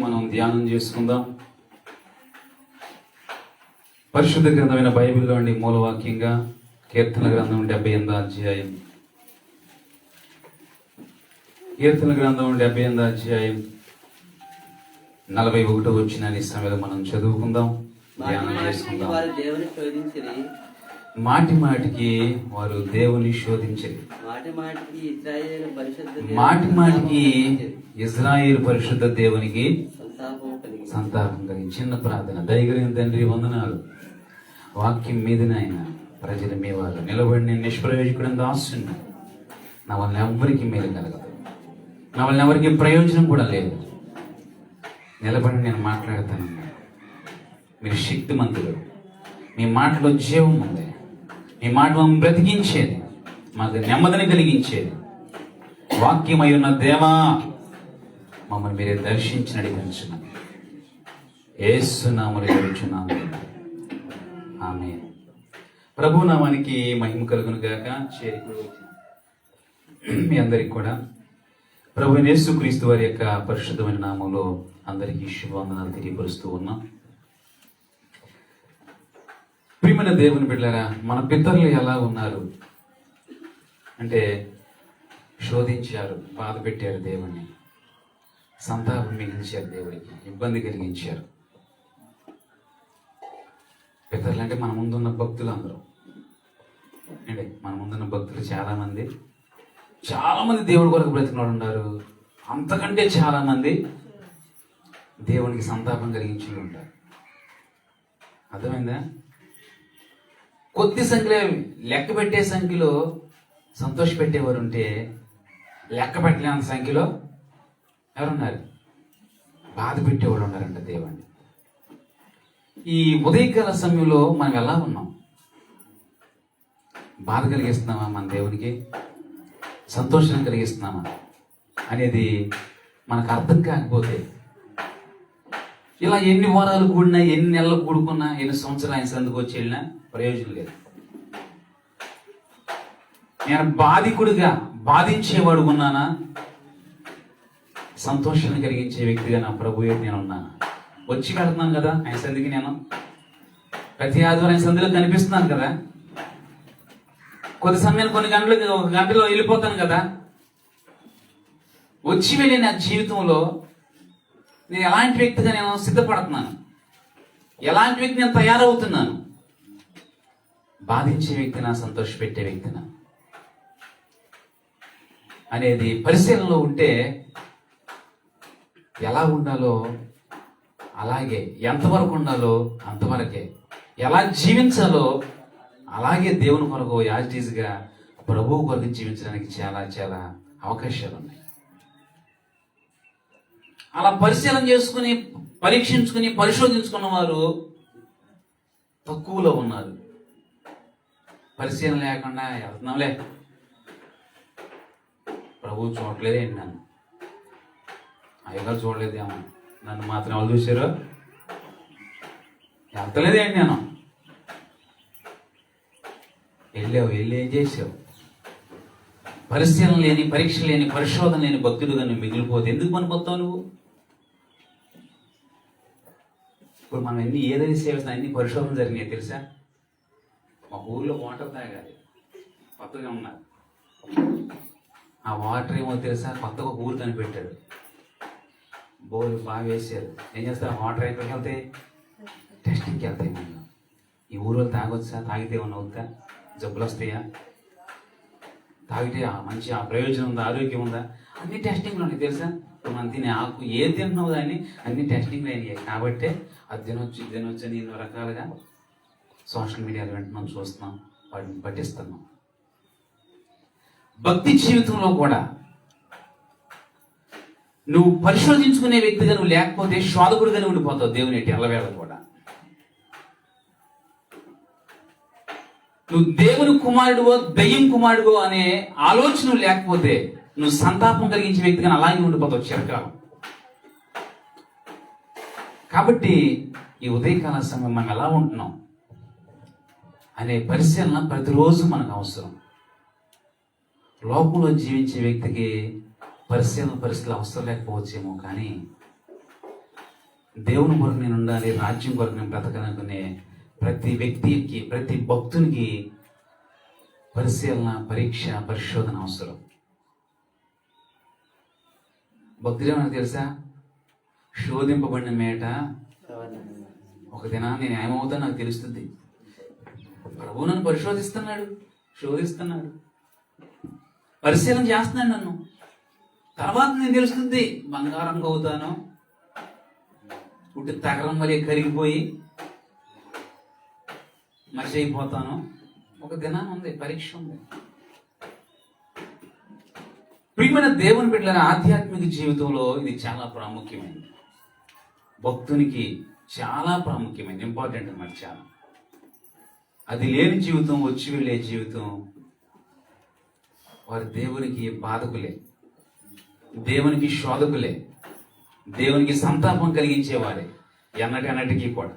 మనం ధ్యానం చేసుకుందాం. పరిశుద్ధ గ్రంథమైన బైబిల్లోని మూలవాక్యంగా కీర్తన గ్రంథం 78వ అధ్యాయం. కీర్తన గ్రంథం 78వ అధ్యాయం 41వ వచనాన్ని సమయంలో మనం చదువుకుందాం, ధ్యానం చేసుకుందాం. మాటి మాటికి వారు దేవుని శోధించరు, మాటి మాటికి ఇజ్రాయేలు పరిశుద్ధ దేవునికి సంతాపం కలిగి. చిన్న ప్రార్థన. దయగలిగిన తండ్రి, వందనాలు. వాక్యం మీదనే ఆయన ప్రజల మీ వారు నిలబడి నేను నిష్ప్రయోజకుడు దాస్తున్నా. నా వల్ల ఎవరికి మేలు కలగదు, నా వల్ల ఎవరికి ప్రయోజనం కూడా లేదు. నిలబడి నేను మాట్లాడతాను. మీరు శక్తిమంతులు, మీ మాటలో జీవం ఉంది. మీ మాట మమ్మల్ని బ్రతికించేది, మాకు నెమ్మదిని కలిగించేది. వాక్యమై ఉన్న దేవా, మమ్మల్ని మీరే దర్శించి నడిపించున్నాం. యేసు నామములో అడుగుచున్నాము, ఆమేన్. ప్రభు నామానికి మహిమ కలుగును గాక. చేరికలు మీ అందరికి కూడా ప్రభు యేసుక్రీస్తు వారి యొక్క పరిశుద్ధమైన నామంలో అందరికీ శుభవందనాలు తెలియపరుస్తూ ఉన్నాం. ప్రియమైన దేవుని బిడ్డలారా, మన పితరులు ఎలా ఉన్నారు అంటే శోధించారు, బాధ పెట్టారు దేవుణ్ణి, సంతాపం మిగిల్చారు, దేవుడికి ఇబ్బంది కలిగించారు. పితరులు అంటే మన ముందున్న భక్తులు అందరూ అండి. మన ముందున్న భక్తులు చాలా మంది దేవుడి కొరకు బ్రతికిన వాళ్ళు ఉన్నారు. అంతకంటే చాలా మంది దేవునికి సంతాపం కలిగించి ఉంటారు. అర్థమైందా? కొద్ది సంఖ్యలో, లెక్క పెట్టే సంఖ్యలో సంతోష పెట్టేవారు ఉంటే, లెక్క పెట్టలేని సంఖ్యలో ఎవరున్నారు? బాధ పెట్టేవాళ్ళు ఉన్నారంట దేవుణ్ణి. ఈ ఉదయకాల సమయంలో మనం ఎలా ఉన్నాం? బాధ కలిగిస్తున్నామా మన దేవునికి? సంతోషం కలిగిస్తున్నామా అనేది మనకు అర్థం కాకపోతే, ఇలా ఎన్ని వారాలు కూడినా, ఎన్ని నెలలు కూడుకున్నా, ఎన్ని సంవత్సరాలు ఆయన సందుకు వచ్చి వెళ్ళినా ప్రయోజనం లేదు. నేను బాధికుడిగా బాధించేవాడు ఉన్నానా? సంతోషాన్ని కలిగించే వ్యక్తిగా నా ప్రభు నేను ఉన్నాను. వచ్చి వెళ్తున్నాను కదా ఆయన సంధికి. నేను ప్రతి ఆదివారం ఆయన సంధిలో కనిపిస్తున్నాను కదా. కొద్ది సమయాన్ని, కొన్ని గంటలు, ఒక గంటలో వెళ్ళిపోతాను కదా. వచ్చి వెళ్ళి నా జీవితంలో నేను ఎలాంటి వ్యక్తిగా నేను సిద్ధపడుతున్నాను, ఎలాంటి వ్యక్తి నేను తయారవుతున్నాను? బాధించే వ్యక్తినా, సంతోషపెట్టే వ్యక్తినా అనేది పరిశీలనలో ఉంటే, ఎలా ఉండాలో అలాగే, ఎంతవరకు ఉండాలో అంతవరకే, ఎలా జీవించాలో అలాగే దేవుని కొరకు యాజిటీస్గా ప్రభువు కొరకు జీవించడానికి చాలా చాలా అవకాశాలు ఉన్నాయి. అలా పరిశీలన చేసుకుని, పరీక్షించుకుని, పరిశోధించుకున్న వారు తక్కువలో ఉన్నారు. పరిశీలన లేకుండా వెళ్తున్నాంలే, ప్రభువు చూడలేదే ఏంటి, నన్ను అయ్యగారు చూడలేదేమో, నన్ను మాత్రం ఎవరు చూసారో, వెళ్తలేదేంటి, నేను వెళ్ళి ఏం చేసావు? పరిశీలన లేని, పరీక్ష లేని, పరిశోధన లేని భక్తుడుగా నువ్వు మిగిలిపోతే ఎందుకు పనిపోతావు నువ్వు? ఇప్పుడు మనం ఏదైతే సేవిస్తున్నా అన్ని పరిశోధన జరిగినాయి తెలుసా? మా ఊర్లో వాటర్ తాగాలి, కొత్తగా ఉన్నారు. ఆ వాటర్ ఏమో తెలుసా, కొత్తగా ఒక ఊరు కనిపెట్టాడు. బోర్లు బాగా వేసారు. ఏం చేస్తారు? వాటర్ ఎక్కడికి వెళ్తాయి? టెస్టింగ్కి వెళ్తాయి. మనం ఈ ఊరిలో తాగొచ్చా? తాగితే ఏమన్నా అవుతా? జబ్బులు వస్తాయా? తాగితే మంచి ప్రయోజనం ఉందా? ఆరోగ్యం ఉందా? అన్ని టెస్టింగ్లు ఉన్నాయి తెలుసా? ఇప్పుడు మనం తినే ఆకు ఏది తింటున్నావు దాన్ని అన్ని టెస్టింగ్లు అయినాయి. కాబట్టి అది తినొచ్చు, ఇది తినొచ్చు అని ఎన్నో రకాలుగా సోషల్ మీడియాలో వింటున్నాం, చూస్తున్నాం, వాటిని పట్టిస్తున్నాం. భక్తి జీవితంలో కూడా నువ్వు పరిశోధించుకునే వ్యక్తిగా నువ్వు లేకపోతే శోధకుడిగానే ఉండిపోతావు దేవుని ఎల్లవేళ కూడా. నువ్వు దేవుని కుమారుడువో దయ్యం కుమారుడువో అనే ఆలోచన లేకపోతే నువ్వు సంతాపం కలిగించే వ్యక్తిగా అలాగే ఉండిపోతావు చిరకాలం. కాబట్టి ఈ ఉదయకాల సమయం మనం ఎలా ఉంటున్నాం అనే పరిశీలన ప్రతిరోజు మనకు అవసరం. లోకంలో జీవించే వ్యక్తికి పరిస్థితులు అవసరం లేకపోవచ్చేమో, కానీ దేవుని కొరకు నేను ఉండాలి, రాజ్యం కొరకు నేను బ్రతకనుకునే ప్రతి వ్యక్తికి, ప్రతి భక్తునికి పరిశీలన, పరీక్ష, పరిశోధన అవసరం. భక్తులు ఏమన్నా తెలుసా? శోధింపబడిన మేట ఒక దినాన్ని నేను ఏమవుతా నాకు తెలుస్తుంది. ప్రభు నన్ను పరిశోధిస్తున్నాడు, శోధిస్తున్నాడు, పరిశీలన చేస్తున్నాడు నన్ను. తర్వాత నేను తెలుస్తుంది బంగారం అవుతాను, పుట్టి తగరం వలె కరిగిపోయి మనిషి అయిపోతాను. ఒక దినం ఉంది, పరీక్ష ఉంది. ప్రియమైన దేవుని బిడ్డల ఆధ్యాత్మిక జీవితంలో ఇది చాలా ప్రాముఖ్యమైనది. భక్తునికి చాలా ప్రాముఖ్యమైనది, ఇంపార్టెంట్ అన్నమాట. చాలా అది లేని జీవితం, వచ్చి వెళ్ళే జీవితం, వారు దేవునికి బాధకులే, దేవునికి శోధకులే, దేవునికి సంతాపం కలిగించేవారే ఎన్నటికి కూడా.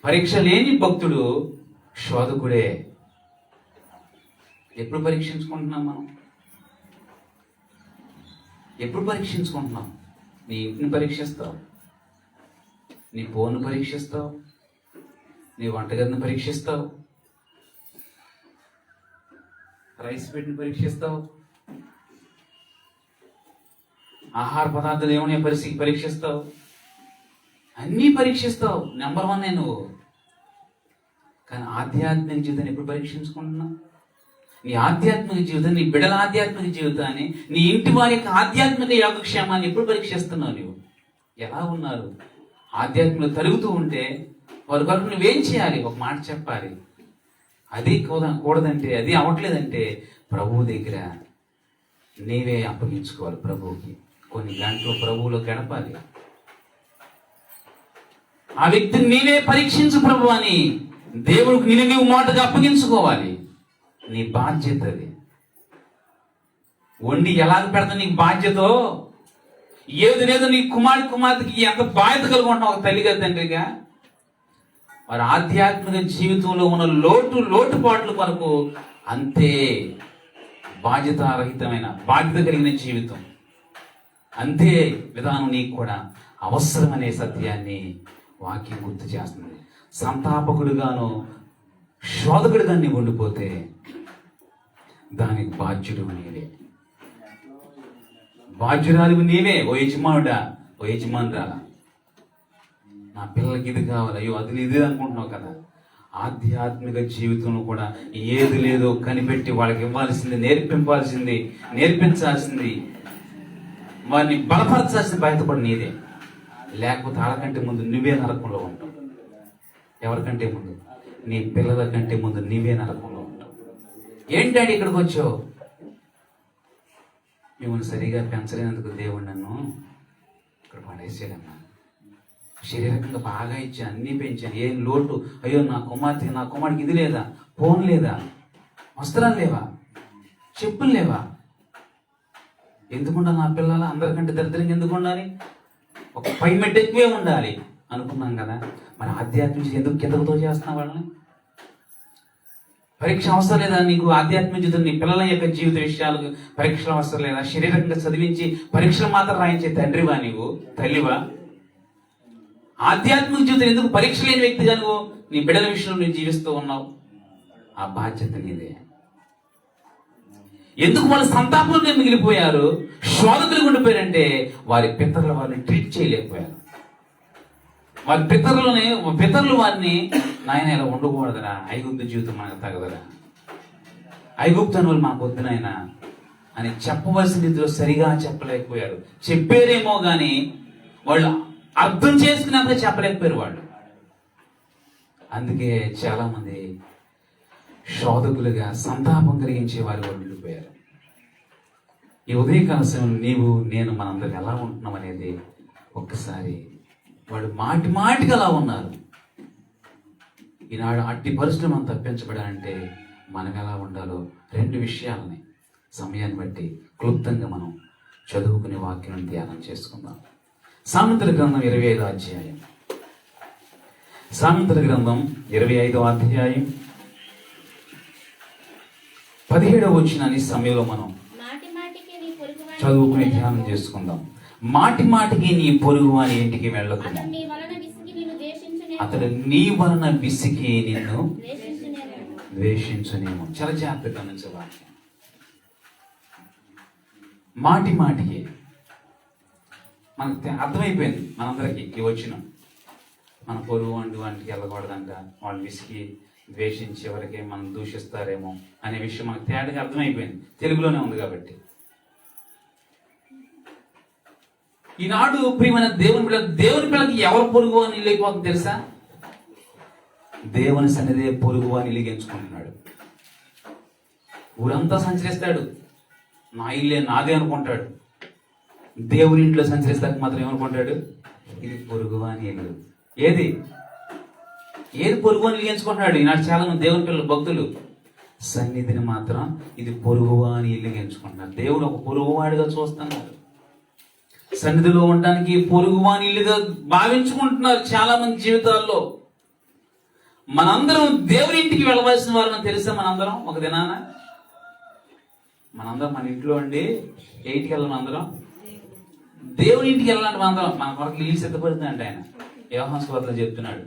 పరీక్ష లేని భక్తుడు శోధకుడే. ఎప్పుడు పరీక్షించుకుంటున్నాం మనం? ఎప్పుడు పరీక్షించుకుంటున్నాం? నీ ఇంటిని పరీక్షిస్తావు, నీ ఫోన్ను పరీక్షిస్తావు, నీ వంటగదిని పరీక్షిస్తావు, రైస్ పెట్టిని పరీక్షిస్తావు, ఆహార పదార్థాలు ఏమన్నా పరీక్షిస్తావు, అన్నీ పరీక్షిస్తావు. నెంబర్ 1 నువ్వు. కానీ ఆధ్యాత్మిక జీవితాన్ని ఎప్పుడు పరీక్షించుకుంటున్నావు? నీ ఆధ్యాత్మిక జీవితం, నీ బిడ్డల ఆధ్యాత్మిక జీవితాన్ని, నీ ఇంటి వారి యొక్క ఆధ్యాత్మిక యోగక్షేమాన్ని ఎప్పుడు పరీక్షిస్తున్నావు? నువ్వు ఎలా ఉన్నారు? ఆధ్యాత్మిక తరుగుతూ ఉంటే వారి కొరకు నువ్వేం చేయాలి? ఒక మాట చెప్పాలి. అది కూడదంటే, అది అవ్వట్లేదంటే ప్రభువు దగ్గర నీవే అప్పగించుకోవాలి. ప్రభువుకి కొన్ని గంటలు ప్రభువులో గడపాలి. ఆ వ్యక్తిని నీవే పరీక్షించు ప్రభు అని దేవుడికి నీవు మాటగా అప్పగించుకోవాలి. నీ బాధ్యత అది. వండి ఎలాగ పెడతా నీకు బాధ్యతో, ఏది లేదో నీ కుమార్తెకి ఎంత బాధ్యత కలిగి ఉంటావు ఒక తల్లిగా, తండ్రిగా. వారి ఆధ్యాత్మిక జీవితంలో ఉన్న లోటుపాట్ల కొరకు అంతే బాధ్యతారహితమైన, బాధ్యత కలిగిన జీవితం, అంతే విధానం నీకు కూడా అవసరమనే సత్యాన్ని వాక్యం గుర్తు చేస్తుంది. సంతాపకుడుగాను శోధకుడుగా నీవు ఉండిపోతే దానికి బాధ్యుడు నీవే, బాధ్యురాలు నీవే. ఓ యజమానుడా, ఓ యజమానురాలా, నా పిల్లలకి ఇది కావాలి, అయ్యో అది ఇది అనుకుంటున్నావు కదా. ఆధ్యాత్మిక జీవితంలో కూడా ఏది లేదో కనిపెట్టి వాళ్ళకి ఇవ్వాల్సింది, నేర్పించాల్సింది, వారిని బలపరచాల్సింది బాధ్యత కూడా నీదే. లేకపోతే వాళ్ళకంటే ముందు నువ్వే నరకంలో ఉంటావు. ఎవరికంటే ముందు? నీ పిల్లల కంటే ముందు నీవే నరకంలో ఉంటావు. ఏంటంటే ఇక్కడికి వచ్చావు? మిమ్మల్ని సరిగా పెంచలేనందుకు దేవుడు నన్ను ఇక్కడ పడేసాడమ్మా. శరీరకంగా బాగా ఇచ్చాను, అన్నీ పెంచాను, ఏం లోటు. అయ్యో నా కుమారుడికి ఇది లేదా, ఫోన్ లేదా, వస్త్రాలు లేవా, చెప్పులు లేవా, ఎందుకుండాలి? నా పిల్లల అందరికంటే దరిద్రంగా ఎందుకు ఉండాలి? ఒక 5 మెట్టు ఎక్కువే ఉండాలి అనుకున్నాం కదా. మరి ఆధ్యాత్మిక ఎందుకు కిందతో చేస్తున్నా వాళ్ళని? పరీక్ష అవసరం లేదా నీకు? ఆధ్యాత్మిక జీవితం, నీ పిల్లల యొక్క జీవిత విషయాలకు పరీక్షలు అవసరం లేదా? శరీరకంగా చదివించి పరీక్షలు మాత్రం రాయించే తండ్రివా నీవు, తల్లివా? ఆధ్యాత్మిక జీవితం ఎందుకు పరీక్ష లేని వ్యక్తిగా నువ్వు నీ బిడ్డల విషయంలో నువ్వు జీవిస్తూ ఉన్నావు? ఆ బాధ్యత నీదే. ఎందుకు వాళ్ళు సంతాపంగా మిగిలిపోయారు, శోధకులు ఉండిపోయారంటే వారి పితరులు వారిని ట్రీట్ చేయలేకపోయారు. వారి పితరులు వారిని, నాయన ఇలా ఉండకూడదురా, ఐగుప్తు జీవితం మనకు తగదరా, ఐగుప్తు అని వాళ్ళు మాకు వద్దు నాయన అని చెప్పవలసిన రీతిలో సరిగా చెప్పలేకపోయారు. చెప్పారేమో కానీ వాళ్ళు అర్థం చేసుకున్నంత చెప్పలేకపోయారు వాళ్ళు. అందుకే చాలా మంది శోధకులుగా సంతాపం కలిగించే వారి వాళ్ళు ఉండిపోయారు. ఈ ఉదయకాల సమయంలో నీవు నేను మనందరికి ఎలా ఉంటున్నాం అనేది ఒక్కసారి, వాడు మాటిగా అలా ఉన్నారు. ఈనాడు అట్టి పరిస్థితులు మనం తప్పించబడాలంటే మనం ఎలా ఉండాలో 2 విషయాలని సమయాన్ని బట్టి క్లుప్తంగా మనం చదువుకునే వాక్యం ధ్యానం చేసుకుందాం. సామెతల గ్రంథం 25వ అధ్యాయం. సామెతల గ్రంథం 25వ అధ్యాయం 17వ వచనాన్ని సమయంలో మనం చదువుకుని ధ్యానం చేసుకుందాం. మాటి మాటికి నీ పొరుగు వాని ఇంటికి వెళ్ళకుము. అతడు నీ వలన విసిగి నిన్ను ద్వేషించునేమో. చాలా జాగ్రత్తగా గమనించవాలి. మాటి మాటికి మనకు అర్థమైపోయింది మనందరికీ ఈ వచ్చిన మన పొరుగు వంటికి వెళ్ళకూడదంట, వాళ్ళు విసిగి ద్వేషించే వరకే మనం దూషిస్తారేమో అనే విషయం మనకు తేడాగా అర్థమైపోయింది. తెలుగులోనే ఉంది కాబట్టి. ఈనాడు ప్రియమైన దేవుని పిల్లకి ఎవరు పొరుగు అని ఇల్లు అయిపోతుంది తెలుసా? దేవుని సన్నిధే పొరుగు అని ఇల్లు ఎంచుకుంటున్నాడు. ఊరంతా సంచరిస్తాడు, నా ఇల్లే నాదే అనుకుంటాడు. దేవుని ఇంట్లో సంచరిస్తాక మాత్రం ఏమనుకుంటాడు? ఇది పొరుగు అని ఇల్లు. ఏది పొరుగు అని ఇల్లు ఎంచుకుంటున్నాడు. ఈనాడు చాలా మంది దేవుని పిల్లలు భక్తులు సన్నిధిని మాత్రం ఇది పొరుగు అని ఇల్లు ఎంచుకుంటున్నారు. దేవుడు ఒక పొరుగువాడిగా చూస్తున్నారు. సన్నిధిలో ఉండడానికి పొరుగువాని ఇల్లుగా భావించుకుంటున్నారు చాలా మంది జీవితాల్లో. మనందరం దేవుని ఇంటికి వెళ్ళవలసిన వారని తెలుసా? మనందరం ఒక దినాన మనందరం మన ఇంట్లో అండి 8కి వెళ్ళాలి. అందరం దేవుని ఇంటికి వెళ్ళాలంటే మనందరం మన కొరకు ఇల్లు సిద్ధపడుతుందంటే ఆయన యోహాను సువార్తలో చెప్తున్నాడు.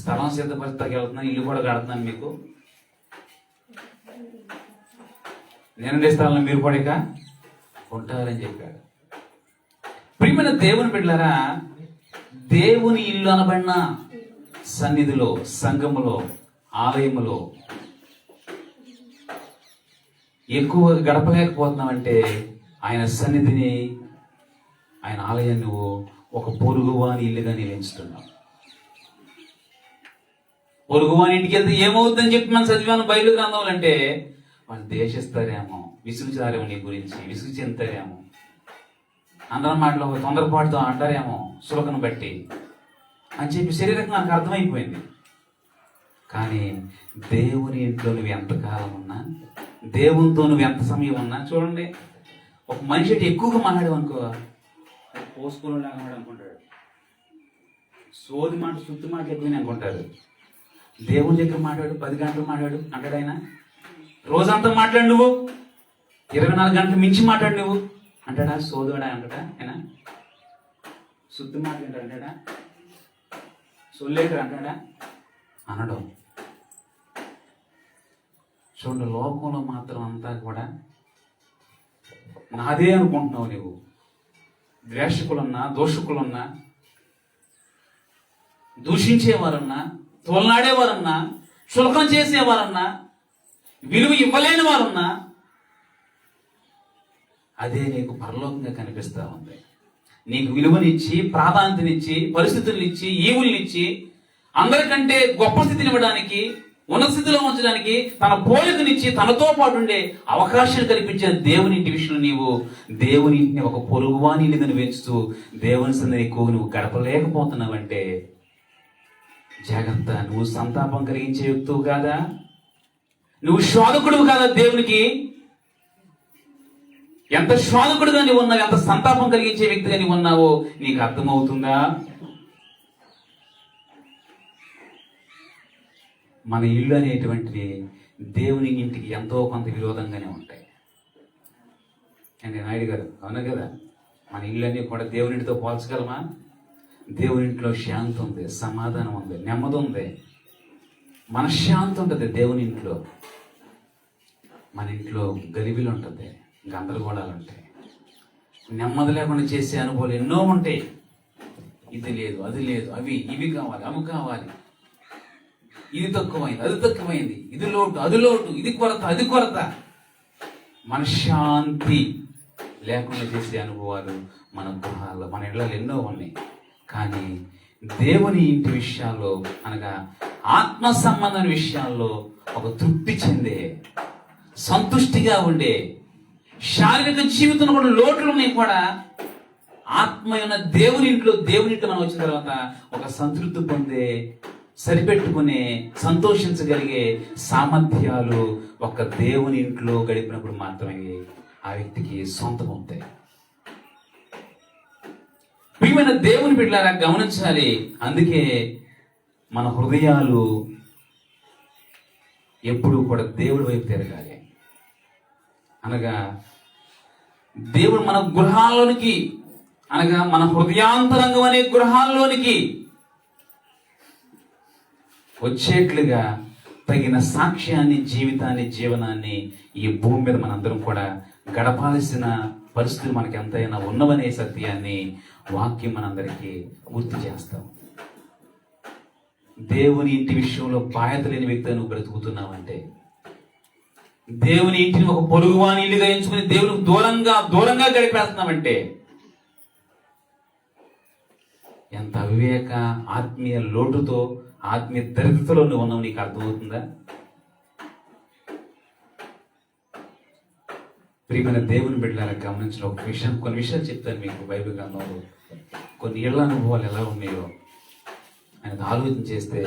స్థలం సిద్ధపరిస్తాకి వెళ్తున్నాను, ఇల్లు కూడా కడుతున్నాను మీకు. నేనుండే స్థలంలో మీరు కూడా ఇక ఉంటారని చెప్పాడు. ప్రియమైన దేవుని బిడ్డలారా, దేవుని ఇల్లు అనబడిన సన్నిధిలో, సంఘములో, ఆలయములో ఎక్కువ గడపలేకపోతున్నామంటే ఆయన సన్నిధిని, ఆయన ఆలయాన్ని నువ్వు ఒక పొరుగువాని ఇల్లుగా నీవు ఎంచుతున్నావు. పొరుగువాని ఇంటికి వెళ్తే ఏమవుతుందని చెప్పి మనం చదివాను బైబిల్ గ్రంథంలో. అంటే వాళ్ళు దేశిస్తారేమో, విసుగుతారేమో, నీ గురించి విసుగు చెందుతారేమో, అందరం మాటలో తొందరపాటుతో అంటారేమో సులకను బట్టి అని చెప్పి శరీరంగా నాకు అర్థమైపోయింది. కానీ దేవుని ఇంట్లో నువ్వు ఎంతకాలం ఉన్నా, దేవునితో నువ్వు ఎంత సమయం ఉన్నా, చూడండి, ఒక మనిషి ఎక్కువగా మాట్లాడావు అనుకో, పోసుకోవడం లాగా అనుకుంటాడు. సోది మాట, సుత్తి మాట ఎక్కువ అనుకుంటారు. దేవుని దగ్గర మాట్లాడు, 10 గంటలు మాట్లాడు అంటాడు ఆయన. రోజంతా మాట్లాడు నువ్వు, 24 గంటలు మించి మాట్లాడు నువ్వు అంటాడా? సోదోడా అంటాడా ఆయన? శుద్ధి మాట్లాడు అంటాడా? సొల్లేడు అంటాడా? అనడం. చూడండి, లోకంలో మాత్రం అంతా కూడా నాదే అనుకుంటున్నావు నువ్వు. ద్వేషకులున్నా, దోషకులున్నా, దూషించేవారన్నా, తోలనాడేవారన్నా, చులకం చేసేవారన్నా, విలువ ఇవ్వలేని వారున్నా, అదే నీకు పరలోకంగా కనిపిస్తా ఉంది. నీకు విలువనిచ్చి, ప్రాధాన్యతనిచ్చి, పరిస్థితులనిచ్చి, ఈవుల్నిచ్చి, అందరికంటే గొప్ప స్థితిని ఇవ్వడానికి, ఉన్నత స్థితిలో ఉంచడానికి, తన పోలికనిచ్చి తనతో పాటు ఉండే అవకాశం కల్పించిన దేవుని ఇంటి విషయంలో నీవు దేవుని ఇంటిని ఒక పొరుగువాని ఇల్లుని పెంచుతూ దేవుని సన్నిధిని ఎక్కువ నువ్వు గడపలేకపోతున్నావంటే జాగ్రత్త. నువ్వు సంతాపం కలిగించే వ్యక్తువు కాదా? నువ్వు శోధకుడు కాదా? దేవునికి ఎంత శోధకుడుగా నీవు ఉన్నావు, ఎంత సంతాపం కలిగించే వ్యక్తిగా నీవు ఉన్నావో నీకు అర్థమవుతుందా? మన ఇల్లు అనేటువంటిది దేవుని ఇంటికి ఎంతో కొంత విరోధంగానే ఉంటాయి. అంటే నాయుడు గారు అవునా కదా? మన ఇల్లు అన్నీ కూడా దేవుని ఇంటితో పోల్చగలమా? దేవుని ఇంట్లో శాంతి ఉంది, సమాధానం ఉంది, నెమ్మది ఉంది, మనశ్శాంతి ఉంటుంది దేవుని ఇంట్లో. మన ఇంట్లో గలిబిలు ఉంటుంది, గందరగోళాలు ఉంటాయి, నెమ్మది లేకుండా చేసే అనుభవాలు ఎన్నో ఉంటాయి. ఇది లేదు, అది లేదు, ఇవి కావాలి, అవి కావాలి, ఇది తక్కువైంది, అది తక్కువైంది, ఇది లోటు, అది లోటు, ఇది కొరత, అది కొరత. మనశ్శాంతి లేకుండా చేసే అనుభవాలు మన గృహాల్లో, మన ఇళ్లలో ఎన్నో ఉన్నాయి. కానీ దేవుని ఇంటి విషయాల్లో, అనగా ఆత్మ సంబంధం విషయాల్లో ఒక తృప్తి చెందే, సంతుష్టిగా ఉండే, శారీరక జీవితంలో కూడా లోటులు ఉన్నాయి కూడా, ఆత్మ ఉన్న దేవుని ఇంట్లో మనం వచ్చిన తర్వాత ఒక సంతృప్తి పొందే, సరిపెట్టుకునే, సంతోషించగలిగే సామర్థ్యాలు ఒక దేవుని ఇంట్లో గడిపినప్పుడు మాత్రమే ఆ వ్యక్తికి సొంతం అవుతాయి. ప్రియమైన దేవుని బిడ్డలారా గమనించాలి. అందుకే మన హృదయాలు ఎప్పుడూ కూడా దేవుడి వైపు తిరగాలి. అనగా దేవుడు మన గృహాల్లోనికి అనగా మన హృదయాంతరంగం అనే గృహాల్లోనికి వచ్చేట్లుగా తగిన సాక్ష్యాన్ని, జీవితాన్ని, జీవనాన్ని ఈ భూమి మీద మనందరం కూడా గడపాల్సిన పరిస్థితులు మనకి ఎంతైనా ఉన్నవనే సత్యాన్ని వాక్యం మనందరికీ గుర్తు చేస్తాం. దేవుని ఇంటి విషయంలో బాధ్యత లేని వ్యక్తిగా నువ్వు బ్రతుకుతున్నావంటే, దేవుని ఇంటిని ఒక పొరుగువాని ఇల్లుగా ఎంచుకుని దేవునికి దూరంగా గడిపేస్తున్నామంటే ఎంత అవివేక, ఆత్మీయ లోటుతో, ఆత్మీయ దరిద్రతలో నువ్వు ఉన్నావు నీకు అర్థమవుతుందా? ప్రియమైన దేవుని బిడ్డలారా, గమనించిన ఒక విషయం, కొన్ని విషయాలు చెప్తాను మీకు. బైబిల్ గ్రంథంలో కొన్ని ఏళ్ల అనుభవాలు ఎలా ఉన్నాయో ఆయన ఆలోచన చేస్తే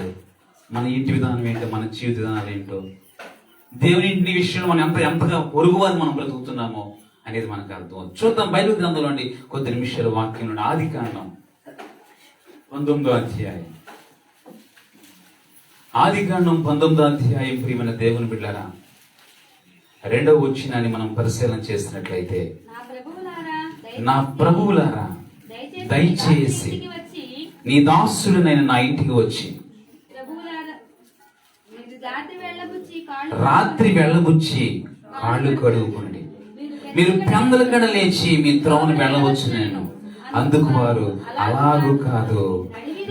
మన ఇంటి విధానం ఏంటో, మన జీవిత విధానాలు ఏంటో, దేవుని ఇంటి విషయంలో మనం ఎంతగా పొరుగువారు మనం బ్రతుకుతున్నామో అనేది మనకు అర్థం. చూద్దాం బైబిల్ గ్రంథంలో అండి కొద్ది నిమిషాలు వాక్యం నుండి. ఆదికాండం 19వ అధ్యాయం. ఆదికాండం 19వ అధ్యాయం. ప్రియమైన దేవుని బిడ్డలారా, 2వ వచనాన్ని మనం పరిశీలన చేసినట్లయితే, నా ప్రభువులారా దయచేసి నీ దాసుడునైన నా ఇంటికి వచ్చి రాత్రి వెళ్ళబుచ్చి కాళ్ళు కడుగుకోండి. మీరు పెందల కడ లేచి మీ త్రోవను వెళ్ళవచ్చు. నేను అందుకు వారు అలాగూ కాదు,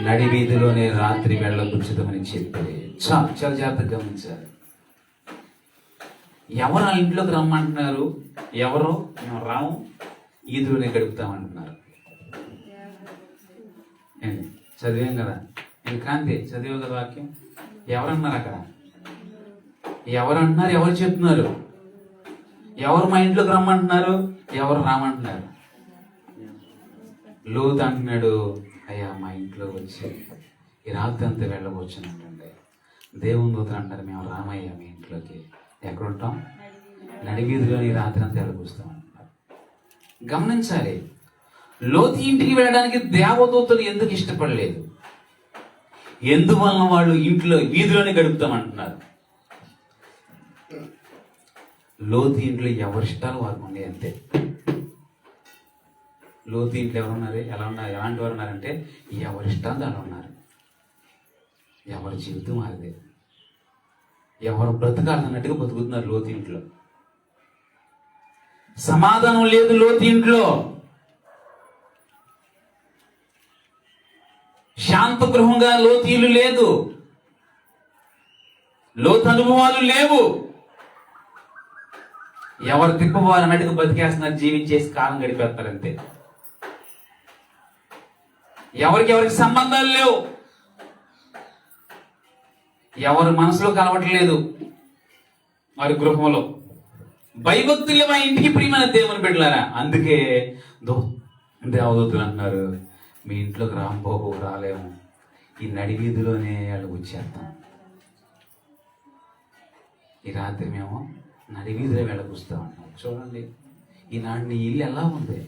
నడి వీధిలోనే రాత్రి వెళ్ళబుచ్చుదామని చెప్పి. చాలా జాగ్రత్తగా గమనించారు. ఎవరు ఆ ఇంట్లోకి రమ్మంటున్నారు? ఎవరో మేము రాము, ఈదులోనే గడుపుతామంటున్నారు. చదివాం కదా, నేను క్రాంతి చదివాం కదా వాక్యం. ఎవరన్నారు అక్కడ? ఎవరంటున్నారు? ఎవరు చెప్తున్నారు? ఎవరు మా ఇంట్లోకి రమ్మంటున్నారు? ఎవరు రామంటున్నారు? లోతు అంటున్నాడు, అయ్యా మా ఇంట్లో వచ్చి ఈ రాత్రి అంతా వెళ్ళవచ్చునంటే, దేవుని దూతలు అంటారు, మేము రామయ్యా మీ ఇంట్లోకి. ఎక్కడుంటాం? నడివీధిలో ఈ రాత్రి అంతా వెళ్ళబోస్తాం అంటున్నారు. గమనించాలి, లోతు ఇంటికి వెళ్ళడానికి దేవదూతలు ఎందుకు ఇష్టపడలేదు? ఎందువలన వాళ్ళు ఇంట్లో వీధిలోనే గడుపుతామంటున్నారు? లోతు ఇంట్లో ఎవరి ఇష్టాలు వారికి ఉన్నాయి అంతే. లోతు ఇంట్లో ఎవరున్నారు? ఎలాంటి వారు ఉన్నారంటే ఎవరి ఇష్టాలు అలా ఉన్నారు. ఎవరి జీవితం అదే, ఎవరు బ్రతకాలన్నట్టుగా బతుకుతున్నారు లోతు ఇంట్లో. సమాధానం లేదు లోతు ఇంట్లో. శాంత గృహంగా లోతు ఇల్లు లేదు. లోతు అనుభవాలు లేవు. ఎవరు తిప్పవారు అన్నట్టుగా బతికేస్తున్నారు, జీవించేసి కాలం గడిపేస్తారంతే. ఎవరికి సంబంధాలు లేవు. ఎవరి మనసులో కలవట్లేదు వారి గృహంలో. భయభక్తులు మా ఇంటికి ప్రియమైన దేవుని బిడ్డలారా. అందుకే దేవదూతలు అంటున్నారు, మీ ఇంట్లోకి రాంబాబు రాలేము, ఈ నడి వీధిలోనే వాళ్ళు వచ్చేస్తాం. ఈ రాత్రి మేము నడి వీధిలో వెళ్ళబుస్తామన్నాం. చూడండి, ఈనాడు నీ ఇల్లు ఎలా ఉంది?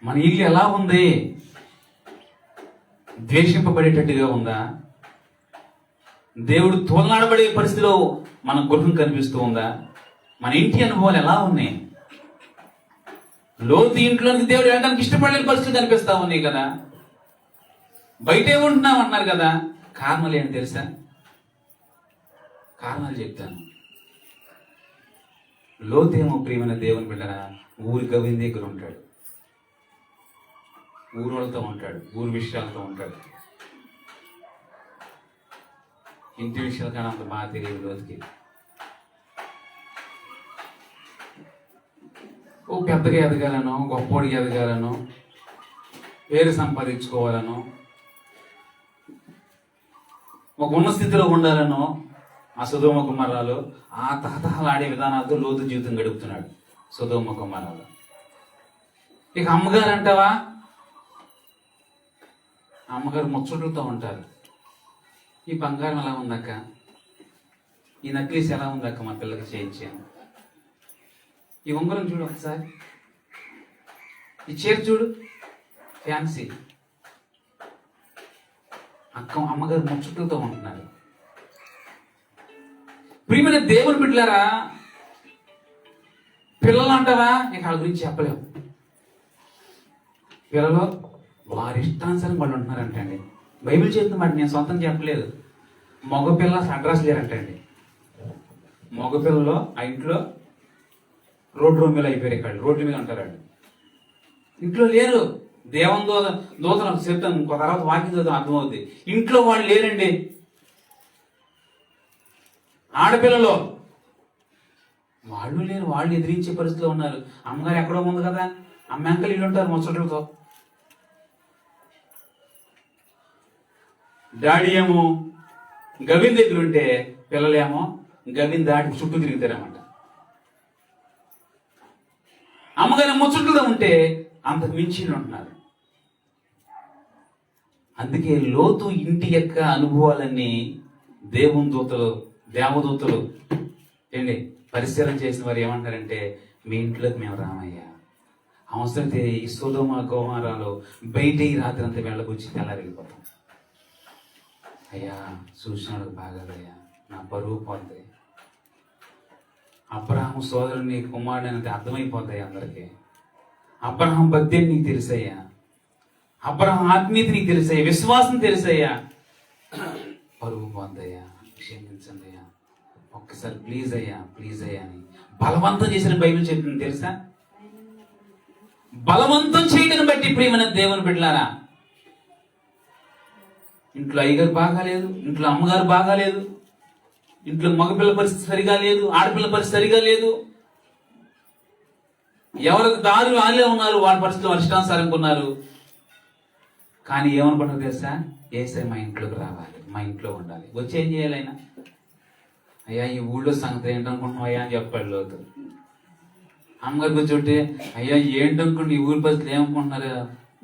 మన ఇల్లు ఎలా ఉంది? ద్వేషింపబడేటట్టుగా ఉందా? దేవుడు తోలనాడబడే పరిస్థితిలో మన గృహం కనిపిస్తూ ఉందా? మన ఇంటి అనుభవాలు ఎలా ఉన్నాయి? లోతు ఇంట్లోనికి దేవుడు వెళ్ళడానికి ఇష్టపడలేని పరిస్థితులు కనిపిస్తా ఉన్నాయి కదా. బయటే ఉంటున్నాం అన్నారు కదా. కారణాలు ఏంటి తెలుసా? కారణాలు చెప్తాను. లోతేమో ప్రియమైన దేవుని బిడ్డరా ఊరి గవిని దగ్గర ఉంటాడు, ఊరోళ్ళతో ఉంటాడు, ఊరి విషయాలతో ఉంటాడు. ఇంటి విషయాలు కానీ అంత బాగా తెలియదు లోతుకి. ఓ పెద్దగా ఎదగాలను, గొప్పోడిగా ఎదగాలను, పేరు సంపాదించుకోవాలను, ఒక ఉన్న స్థితిలో ఉండాలను ఆ సొదొమ కుమారాలు ఆ తహతహలాడే విధానాలతో లోతు జీవితం గడుపుతున్నాడు సొదొమ కుమారాలు. ఇక అమ్మగారు అంటావా? అమ్మగారు ముచ్చట్లతో ఉంటారు. ఈ బంగారం ఎలా ఉందక్క, ఈ నక్లీస్ ఎలా ఉందక్క, మా పిల్లకి చేయించాను, ఈ ఉంగరం చూడు ఒకసారి, ఈ చీర చూడు ఫ్యాన్సీ. అమ్మగారు ముచ్చట్లతో ఉంటున్నారు. ప్రియమైన దేవుని బిడ్డలారా, పిల్లలు అంటారా? ఇక వాళ్ళ గురించి చెప్పలేము. పిల్లలు వారి ఇష్టానుసారం వాళ్ళు ఉంటున్నారంటండి. బైబిల్ చెప్తుంది మాట, నేను సొంతం చెప్పలేదు. మగపిల్ల అడ్రస్ లేరంటండి. మగపిల్లలో ఆ ఇంట్లో రోడ్డు మీద అయిపోయారు, ఇక్కడ రోడ్ల మీద ఉంటారండి, ఇంట్లో లేరు. దేవుని దూతలు చెప్తాను, ఇంకో తర్వాత వాక్యం చదువు అర్థమవుద్ది. ఇంట్లో వాళ్ళు లేరండి. ఆడపిల్లలు వాళ్ళు లేరు, వాళ్ళు ఎదిరించే పరిస్థితిలో ఉన్నారు. అమ్మగారు ఎక్కడో ఉంది కదా, అమ్మ అంకలు ఇల్లు ఉంటారు ముచ్చట్లతో. డాడీ ఏమో గవిన్ దగ్గర ఉంటే పిల్లలేమో గవిన్ దాటి చుట్టూ తిరుగుతారన్నమాట. అమ్మగారి ముచ్చట్లుగా ఉంటే అంతకు మించి ఉంటున్నారు. అందుకే లోతు ఇంటి యొక్క అనుభవాలన్నీ దేవుని దూతలు, దేవదూతలు ఏంటి పరిశీలన చేసిన వారు ఏమంటారంటే, మీ ఇంట్లోకి మేము రామయ్యా, అవసరమైతే ఈ సొదొమ గొమొర్రాలో బయట ఈ రాత్రి అంతా వెళ్ళబుచ్చి తెల్లారిపోతాం. అయ్యా చూసినాడు బాగాలయ్యా, నా బరువు పోతాయి. అబ్రహాము సోదరుని కుమారుడు అనేది అర్థమైపోతాయి అందరికీ. అబ్రహాం భక్తి నీకు తెలుసయ్యా, అబ్రహాం ఆత్మీయత నీకు తెలుసయ్యా, విశ్వాసం తెలుసయ్యా. పరువు పోద్దయ్యా, క్షమించండి అయ్యా, ఒక్కసారి ప్లీజ్ అయ్యా ప్లీజ్ అయ్యా అని బలవంతం చేసిన బైబిల్ చెప్తుంది తెలుసా. బలవంతం చేయడం బట్టి ప్రియమైన దేవుని బిడ్డలారా, ఇంట్లో అయ్యగారు బాగాలేదు, ఇంట్లో అమ్మగారు బాగాలేదు, ఇంట్లో మగపిల్ల పరిస్థితి సరిగా లేదు, ఆడపిల్ల పరిస్థితి సరిగా లేదు. ఎవరికి దారులు వాళ్ళే ఉన్నారు, వాళ్ళ పరిస్థితులు వర్షానుసారంగా ఉన్నారు. కానీ ఏమనుకుంటారు తెలుసా, ఏసై మా ఇంట్లోకి రావాలి, మా ఇంట్లో ఉండాలి. వచ్చి ఏం చేయాలి ఆయన? అయ్యా ఈ ఊళ్ళో సంగతి ఏంటనుకుంటున్నావు అయ్యా అని చెప్పాడు లోతు. అమ్మగారు కూర్చుంటే, అయ్యా ఏంటనుకుంటే ఈ ఊరి పరిస్థితులు ఏమనుకుంటున్నారు,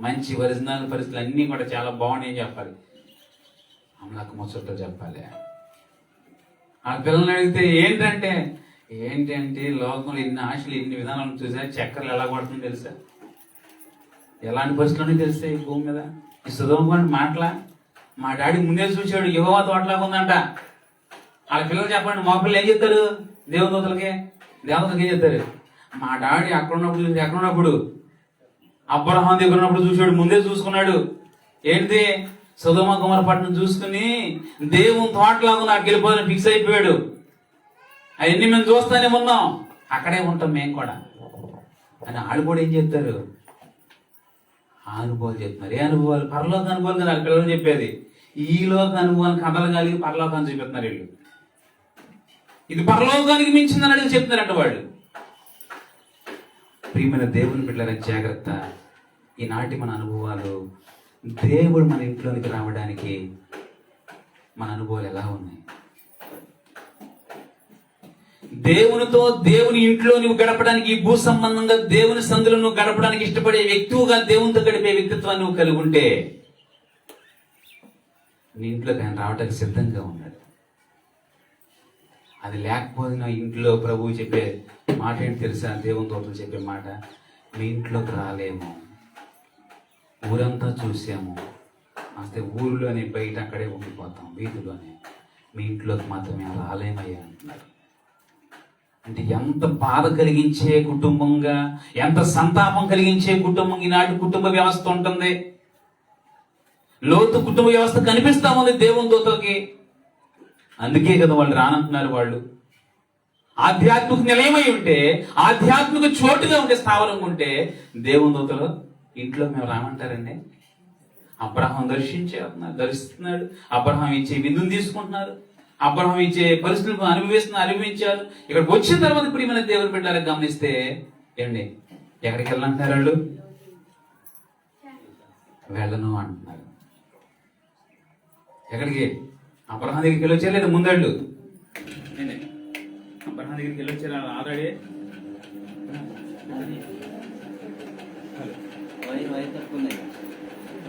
మంచి ఒరిజినల్ పరిస్థితులు అన్నీ కూడా చాలా బాగున్నాయని చెప్పాలి. అమ్మలకు ముచ్చట్లు చెప్పాలి. ఆ పిల్లల్ని అడిగితే ఏంటంటే లోకంలో ఎన్ని ఆశలు ఎన్ని విధానాలను చూసా, చక్కెరలు ఎలా కొడుతుందో తెలుసా, ఎలాంటి పరిస్థితులు తెలుసా ఈ భూమి మీద. ఈ సుధోమని మాటలా, మా డాడీ ముందే చూసాడు, యెహోవా తోటలాగా ఉందంట. వాళ్ళ పిల్లలు చెప్పండి, మా పిల్లలు ఏం చెప్తారు దేవదూతలకి ఏం చెప్తారు, మా డాడీ ఎక్కడున్నప్పుడు అబ్రహాం దగ్గర ఉన్నప్పుడు చూసాడు, ముందే చూసుకున్నాడు. ఏంటి సొదొమ గొమొర్రా పట్టణం చూసుకుని దేవుని తోటలాగా నాకు వెళ్ళిపోదని ఫిక్స్ అయిపోయాడు. అవన్నీ మేము చూస్తానే ఉన్నాం, అక్కడే ఉంటాం మేము కూడా అని వాళ్ళు కూడా ఏం చెప్తారు, అనుభవాలు చెప్తున్నారు. ఏ అనుభవాలు? పరలోక అనుభవాలు కదా వాళ్ళ పిల్లలు చెప్పేది. ఈ లోక అనుభవాలు కథలు కలిగి పరలోకాన్ని చూపిస్తున్నారు వీళ్ళు. ఇది పరలోకానికి మించిందని అడిగి చెప్తున్నారంట వాళ్ళు. ప్రియమైన దేవుని బిడ్డల జాగ్రత్త. ఈనాటి మన అనుభవాలు, దేవుడు మన ఇంట్లోనికి రావడానికి మన అనుభవాలు ఎలా ఉన్నాయి? దేవునితో దేవుని ఇంట్లో నువ్వు గడపడానికి, భూ సంబంధంగా దేవుని సందులో నువ్వు గడపడానికి ఇష్టపడే వ్యక్తిగా దేవునితో గడిపే వ్యక్తిత్వాన్ని నువ్వు కలిగి ఉంటే నీ ఇంట్లోకి ఆయన రావడానికి సిద్ధంగా ఉన్నాడు. అది లేకపోతే నా ఇంట్లో ప్రభువు చెప్పే మాట ఏంటి తెలుసా? దేవుని దూతలు చెప్పే మాట, మీ ఇంట్లోకి రాలేము, ఊరంతా చూసాము, అస్తే ఊరిలోనే బయట అక్కడే ఉండిపోతాం, వీధిలోనే, మీ ఇంట్లోకి మాత్రమే రాలేమయ్యా అంటున్నారు. అంటే ఎంత బాధ కలిగించే కుటుంబంగా, ఎంత సంతాపం కలిగించే కుటుంబం ఈనాటి కుటుంబ వ్యవస్థ ఉంటుంది. లోతు కుటుంబ వ్యవస్థ కనిపిస్తా ఉంది దేవుని దూతలకి. అందుకే కదా వాళ్ళు రానంటున్నారు. వాళ్ళు ఆధ్యాత్మిక నిలయమై ఉంటే, ఆధ్యాత్మిక చోటుగా ఉంటే, స్థావరంగా ఉంటే దేవుని దూతలు ఇంట్లో మేము రామంటారండి. అబ్రహాం దర్శిస్తున్నాడు, అబ్రహాం ఇచ్చే విందును తీసుకుంటున్నారు, అబ్రహాం ఇచ్చే పరిస్థితులను అనుభవించారు. ఇక్కడికి వచ్చిన తర్వాత ప్రియమైన దేవుని బిడ్డలారా గమనిస్తే ఏండి, ఎక్కడికి వెళ్ళంటున్నారు వాళ్ళు? వెళ్ళను అంటున్నారు. ఎక్కడికి? అబ్రహాం దగ్గరికి వెళ్ళొచ్చారు లేదా ముందళ్ళు? అబ్రహాం దగ్గరికి వెళ్ళొచ్చారు ఆల్రెడీ.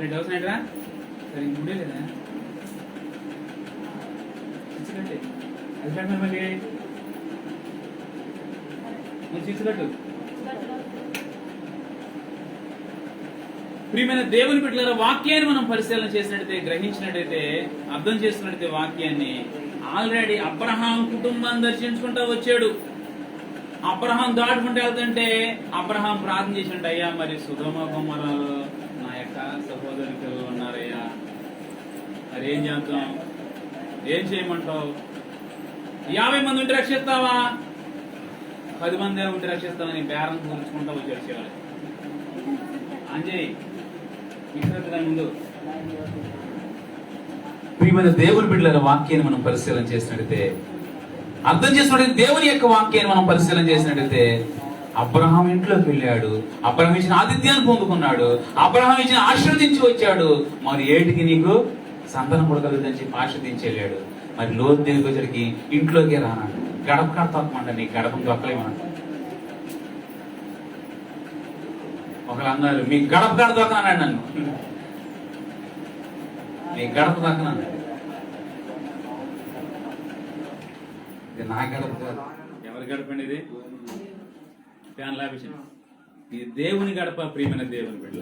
రెండు అవసరం ఏంటరా? సరే ఇంకే లేదా అది మళ్ళీ తీసుకట్టు. ప్రియమైన దేవుని బిడ్డలారా, వాక్యాన్ని మనం పరిశీలన చేసినట్టయితే, గ్రహించినట్టయితే, అర్థం చేసుకున్నట్టయితే వాక్యాన్ని, ఆల్రెడీ అబ్రహాం కుటుంబాన్ని దర్శించుకుంటూ వచ్చాడు. అబ్రహాం దాటుకుంటూ వెళ్తుంటే అబ్రహాం ప్రార్థన చేసినట్టు, అయ్యా మరి సొదొమ గొమొర్రాలో మరి ఏం చేద్దాం? ఏం చేయమంటావు? 50 మంది ఉంటే రక్షిస్తావా? 10 మంది ఉంటే రక్షిస్తావని బేరం కూర్చుకుంటా వచ్చాడు శివాలయం. అంజయ్ ముందు ప్రియమైన దేవుని బిడ్డల వాక్యాన్ని మనం పరిశీలన చేసినట్టయితే, అర్థం చేసినట్టు దేవుని యొక్క వాక్యాన్ని మనం పరిశీలన చేసినట్టయితే, అబ్రహాం ఇంట్లోకి వెళ్ళాడు, అబ్రహాం ఇచ్చిన ఆతిథ్యాన్ని పొందుకున్నాడు, అబ్రహాం ఇచ్చిన ఆశీర్వదించి వచ్చాడు. మరి ఏటికి నీకు సంతానం పుడగలుగుతుందని చెప్పి ఆశీర్వదించి వెళ్ళాడు. మరి లోతు దగ్గరికి వచ్చరికి ఇంట్లోకే రానాడు. గడప కడతామంట, నీ గడపను దొక్కలేమన్నాడు. ఒకళ్ళు అన్నారు, మీ గడప గడ దొక్కనన్నాడు నన్ను, మీ గడప దక్కనన్నాడు. ఇది నా గడప కాదు. ఎవరి గడపండి ఇది? ఫ్యాన్ లాభించండి. ఇది దేవుని గడప. ప్రియమైన దేవుని బిడ్డ,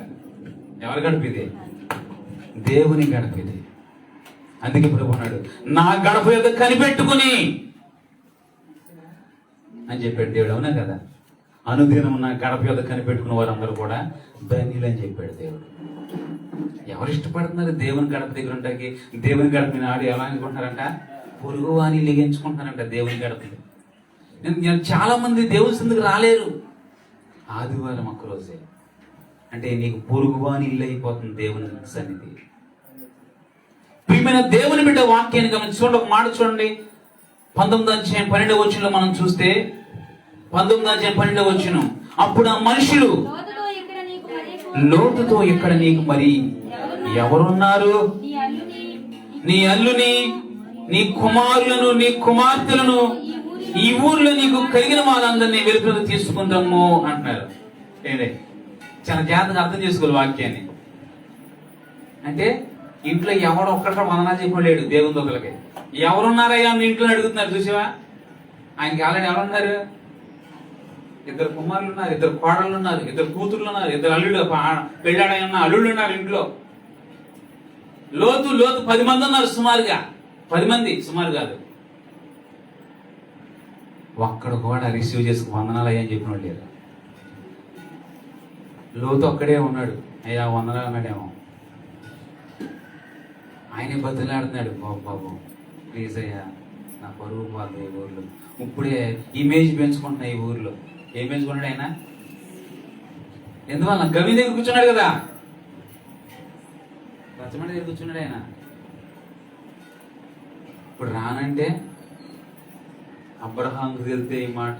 ఎవరి గడప ఇది? దేవుని గడప ఇది. అందుకే ప్రభు అన్నాడు, నా గడప యొక్క కనిపెట్టుకుని అని చెప్పాడు దేవుడు. అవునా కదా? అనుదినం నా గడప యొక్క కనిపెట్టుకున్న వారందరూ కూడా ధన్యులు అని చెప్పాడు దేవుడు. ఎవరు ఇష్టపడుతున్నారు దేవుని గడప దగ్గర ఉంటాకి? దేవుని గడప మీద ఆడు ఎలా అనుకుంటున్నారంట? పొరుగు వాణి లిగించుకుంటున్నారంట దేవుని గడప. నేను చాలా మంది దేవుని సందుకు రాలేరు. ఆదివారం ఒక్కరోజే అంటే నీకు పొరుగువాని ఇల్లు అయిపోతుంది దేవుని సన్నిధి. ప్రియమైన దేవుని బిడ్డ వాక్యాన్ని గమనించి చూడండి. ఒక మాట చూడండి. 19:12 మనం చూస్తే 19:12 అప్పుడు ఆ మనుషులు లోతుతో ఇక్కడ నీకు మరి ఎవరున్నారు? నీ అల్లుని, నీ కుమారులను, నీ కుమార్తెలను, ఈ ఊర్లో నీకు కలిగిన వాళ్ళందరినీ వెలుపలకు తీసుకుంటాము అంటున్నారు. ఏంటి? చాలా జాగ్రత్తగా అర్థం చేసుకోవాలి వాక్యాన్ని. అంటే ఇంట్లో ఎవడు ఒక్కట వందనాలు చెప్పలేడు దేవుని దొంగలకి. ఎవరున్నారయ్యా మీ ఇంట్లో అడుగుతున్నారు. చూసావా? ఆయనకి ఆల్రెడీ ఎవరున్నారు? 2 కుమారులు ఉన్నారు, 2 కోడళ్ళు ఉన్నారు, 2 కూతుర్లు ఉన్నారు, 2 అల్లుడు, పెళ్ళాడైన అల్లుళ్ళు ఉన్నారు ఇంట్లో. లోతు 10 మంది ఉన్నారు సుమారుగా. 10 మంది సుమారు కాదు. ఒక్కడు కూడా రిసీవ్ చేసుకుని వందనాలు అయ్యా అని చెప్పిన వాళ్ళు లేరు. లోతు ఒక్కడే ఉన్నాడు. అయ్యా వందనాలు అన్నాడేమో. ఆయనే బతులాడుతున్నాడు, బాబు ప్లీజ్ అయ్యా నా పరువు పోతుంది ఈ ఊర్లో. ఇప్పుడే ఇమేజ్ పెంచుకుంటున్నా ఈ ఊర్లో. ఏం పెంచుకున్నాడు ఆయన? ఎందువల్ల? గవి దగ్గర కూర్చున్నాడు కదా, రచమడి దగ్గర కూర్చున్నాడు ఆయన. ఇప్పుడు రానంటే అబ్రహాంకు వెళ్తే ఈ మాట,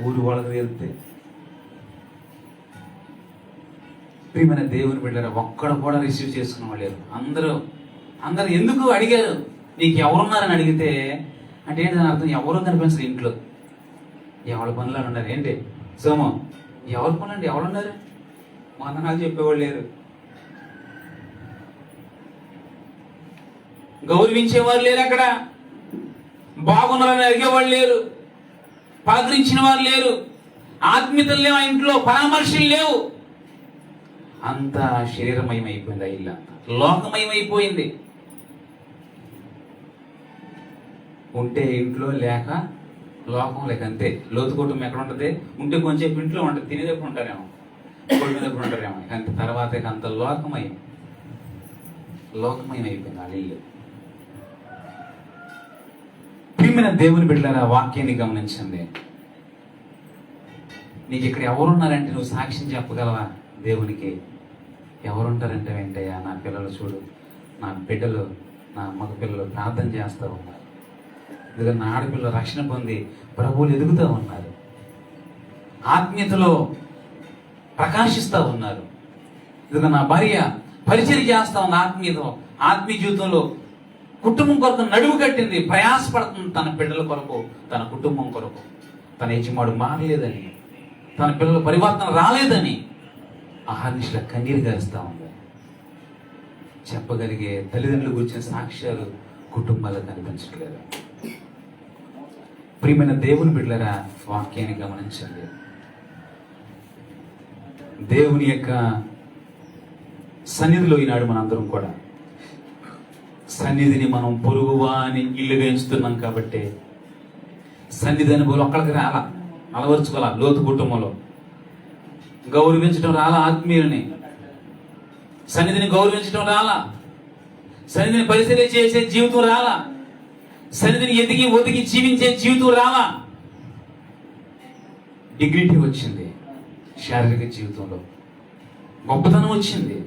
ఊరు వాళ్ళకి వెళ్తే. ప్రియమైన దేవుని బిడ్డలారా, ఒక్కడు కూడా రిసీవ్ చేసుకున్న వాళ్ళు లేరు. అందరూ ఎందుకు అడిగారు? నీకు ఎవరున్నారని అడిగితే అంటే ఏంటి దాని అర్థం? ఎవరో కనిపించరు ఇంట్లో. ఎవరి పనులు ఉన్నారు. ఏంటి సోమో? ఎవరి పనులు అండి? ఎవరున్నారు? వందనాలు చెప్పేవాళ్ళు లేరు, గౌరవించేవారు లేరు, అక్కడ బాగున్నారని అడిగేవాళ్ళు లేరు, పలకరించిన వారు లేరు, ఆత్మీయతలు లేవు, ఆ ఇంట్లో పరామర్శలు లేవు. అంతా శరీరమయం అయిపోయింది. ఆ ఇల్లు లోకమయం అయిపోయింది. ఉంటే ఇంట్లో, లేక లోకం లేక అంతే. లోతు కుటుంబం ఎక్కడ ఉంటుంది? ఉంటే కొంచెం ఇంట్లో ఉంటుంది, తినేటప్పుడు ఉంటారేమో, కొడుకునేప్పుడు ఉంటారేమో. అంత తర్వాత అంత లోకమయం అయిపోయింది ఆ ఇల్లు. ప్రియమైన దేవుని బిడ్డలారా, వాక్యాన్ని గమనించండి. నీకు ఇక్కడ ఎవరున్నారంటే నువ్వు సాక్ష్యం చెప్పగలవా దేవునికి? ఎవరుంటారంటే వెంటయ్యా నా పిల్లలు చూడు, నా బిడ్డలు, నా మగ పిల్లలు ప్రార్థన చేస్తూ ఉన్నారు, ఎందుకంటే నా ఆడపిల్లలు రక్షణ పొంది ప్రభువులు ఎదుగుతూ ఉన్నారు, ఆత్మీయతలో ప్రకాశిస్తూ ఉన్నారు, ఎందుకంటే నా భార్య పరిచయం చేస్తా ఉంది, ఆత్మీయ జీవితంలో కుటుంబం కొరకు నడుము కట్టింది, ప్రయాసపడుతుంది తన బిడ్డల కొరకు, తన కుటుంబం కొరకు. తన యజమాడు మారలేదని, తన పిల్లల పరివర్తన రాలేదని అహర్నిశల కన్నీరు గారుస్తూ ఉంది. చెప్పగలిగే తల్లిదండ్రులు గురించిన సాక్ష్యాలు కుటుంబాలకు కనిపించట్లేదు. ప్రియమైన దేవుని బిడ్డలారా, వాక్యాన్ని గమనించండి. దేవుని యొక్క సన్నిధిలో ఈనాడు మనందరం కూడా సన్నిధిని మనం పొరుగువాని ఇల్లుగా ఎంచుతున్నాం కాబట్టి సన్నిధి అనుభవం ఒక్కడికి రాలా, అలవరుచుకోవాలా. లోతు కుటుంబంలో గౌరవించడం రాలా, ఆత్మీయుల్ని సన్నిధిని గౌరవించడం రాలా, సన్నిధిని పరిశీలన చేసే జీవితం రాలా, సన్నిధిని ఎదిగి ఒదిగి జీవించే జీవితం రాలా. డిగ్నిటీ వచ్చింది, శారీరక జీవితంలో గొప్పతనం వచ్చింది.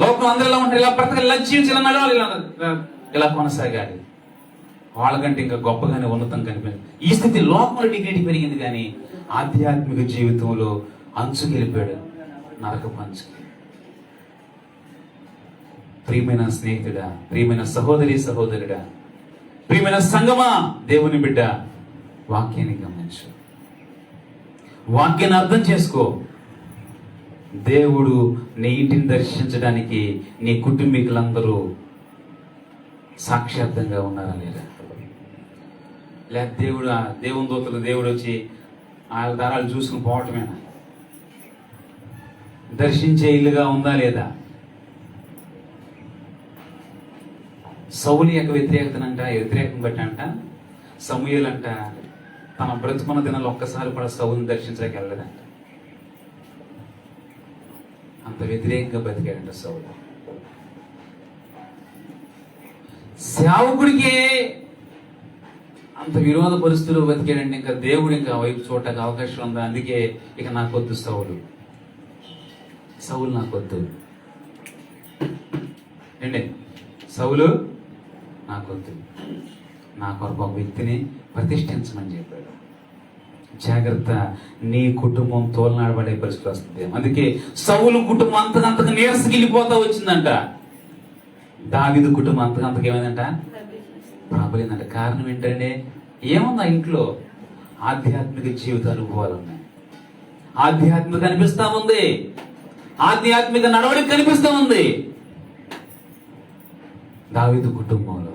లోకం అందరూ ఇలా ఉంటారు, ఇలా బ్రతకాలి, ఇలా జీవించాలి, నడవాలి, ఇలా కొనసాగాలి. వాళ్ళకంటే ఇంకా గొప్పగానే ఉన్నతం కనిపించింది. ఈ స్థితి లోకంలో డిగ్నిటీ పెరిగింది, కానీ ఆధ్యాత్మిక జీవితంలో అంచుకి వెళ్ళిపోయాడు, నరకపు అంచుకి. ప్రియమైన స్నేహితుడా, ప్రియమైన సహోదరుడా, ప్రియమైన సంగమా, దేవుని బిడ్డ, వాక్యాన్ని గమనించు, వాక్యాన్ని అర్థం చేసుకో. దేవుడు నీ ఇంటిని దర్శించడానికి నీ కుటుంబీకులందరూ సాక్షార్థంగా ఉన్నారా లేదా? లేక దేవుని దూతలు దేవుడు వచ్చి వాళ్ళ దారాలు చూసుకుని పోవటమేనా? దర్శించే ఇల్లుగా ఉందా లేదా? సౌలు యొక్క వ్యతిరేకం బట్టి అంట సమూయేలు అంట తన బ్రతుకున్న దినాలు ఒక్కసారి కూడా సౌలుని దర్శించడానికి వెళ్ళలేదంట. అంత వ్యతిరేకంగా బతికాడంట సౌలు. సేవకుడికే అంత విరోధ పరిస్థితులు బతికాడంటే ఇంకా దేవుడు ఇంకా వైపు చూడటానికి అవకాశం ఉందా? అందుకే ఇక నాకొద్దు సౌలు నాకొద్దు ఏంటి, సౌలు నాకొద్దు, నా కొరకు ఒక వ్యక్తిని ప్రతిష్ఠించమని చెప్పాడు. జాగ్రత్త, నీ కుటుంబం తోలనాడబడే పరిస్థితి వస్తుంది. అందుకే సౌలు కుటుంబం అంతకంతకు నీరసగిలిపోతా వచ్చిందంట. దావీదు కుటుంబం అంతకంతకు ఏమైందంట, ప్రాబలిందంట. కారణం ఏంటంటే ఏముంది ఆ ఇంట్లో? ఆధ్యాత్మిక జీవిత అనుభవాలు ఉన్నాయి, ఆధ్యాత్మిక కనిపిస్తా ఉంది, ఆధ్యాత్మిక నడవడిక కనిపిస్తా ఉంది. దావీదు కుటుంబంలో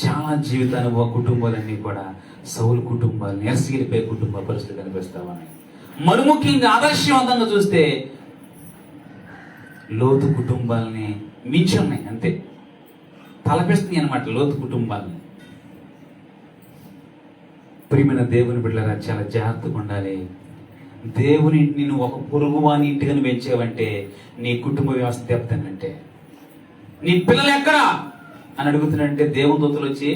చాలా జీవిత అనుభవ కుటుంబాలన్నీ కూడా సౌలు కుటుంబాలు, నీరసగిలిపోయే కుటుంబ పరిస్థితి కనిపిస్తామని. మరి ముఖ్యంగా ఆదర్శవంతంగా చూస్తే లోతు కుటుంబాలని మించి ఉన్నాయి, అంతే తలపిస్తుంది అనమాట లోతు కుటుంబాలని. ప్రియమైన దేవుని బిడ్డలారా, చాలా జాగ్రత్తగా ఉండాలి. దేవుని ఇంటిని నువ్వు ఒక పొరుగువాని ఇంటిగా పెంచావంటే నీ కుటుంబ వ్యవస్థ దెబ్బతినంటే. నీ పిల్లలు ఎక్కడా అని అడుగుతున్నాడంటే దేవుని దూతలు వచ్చి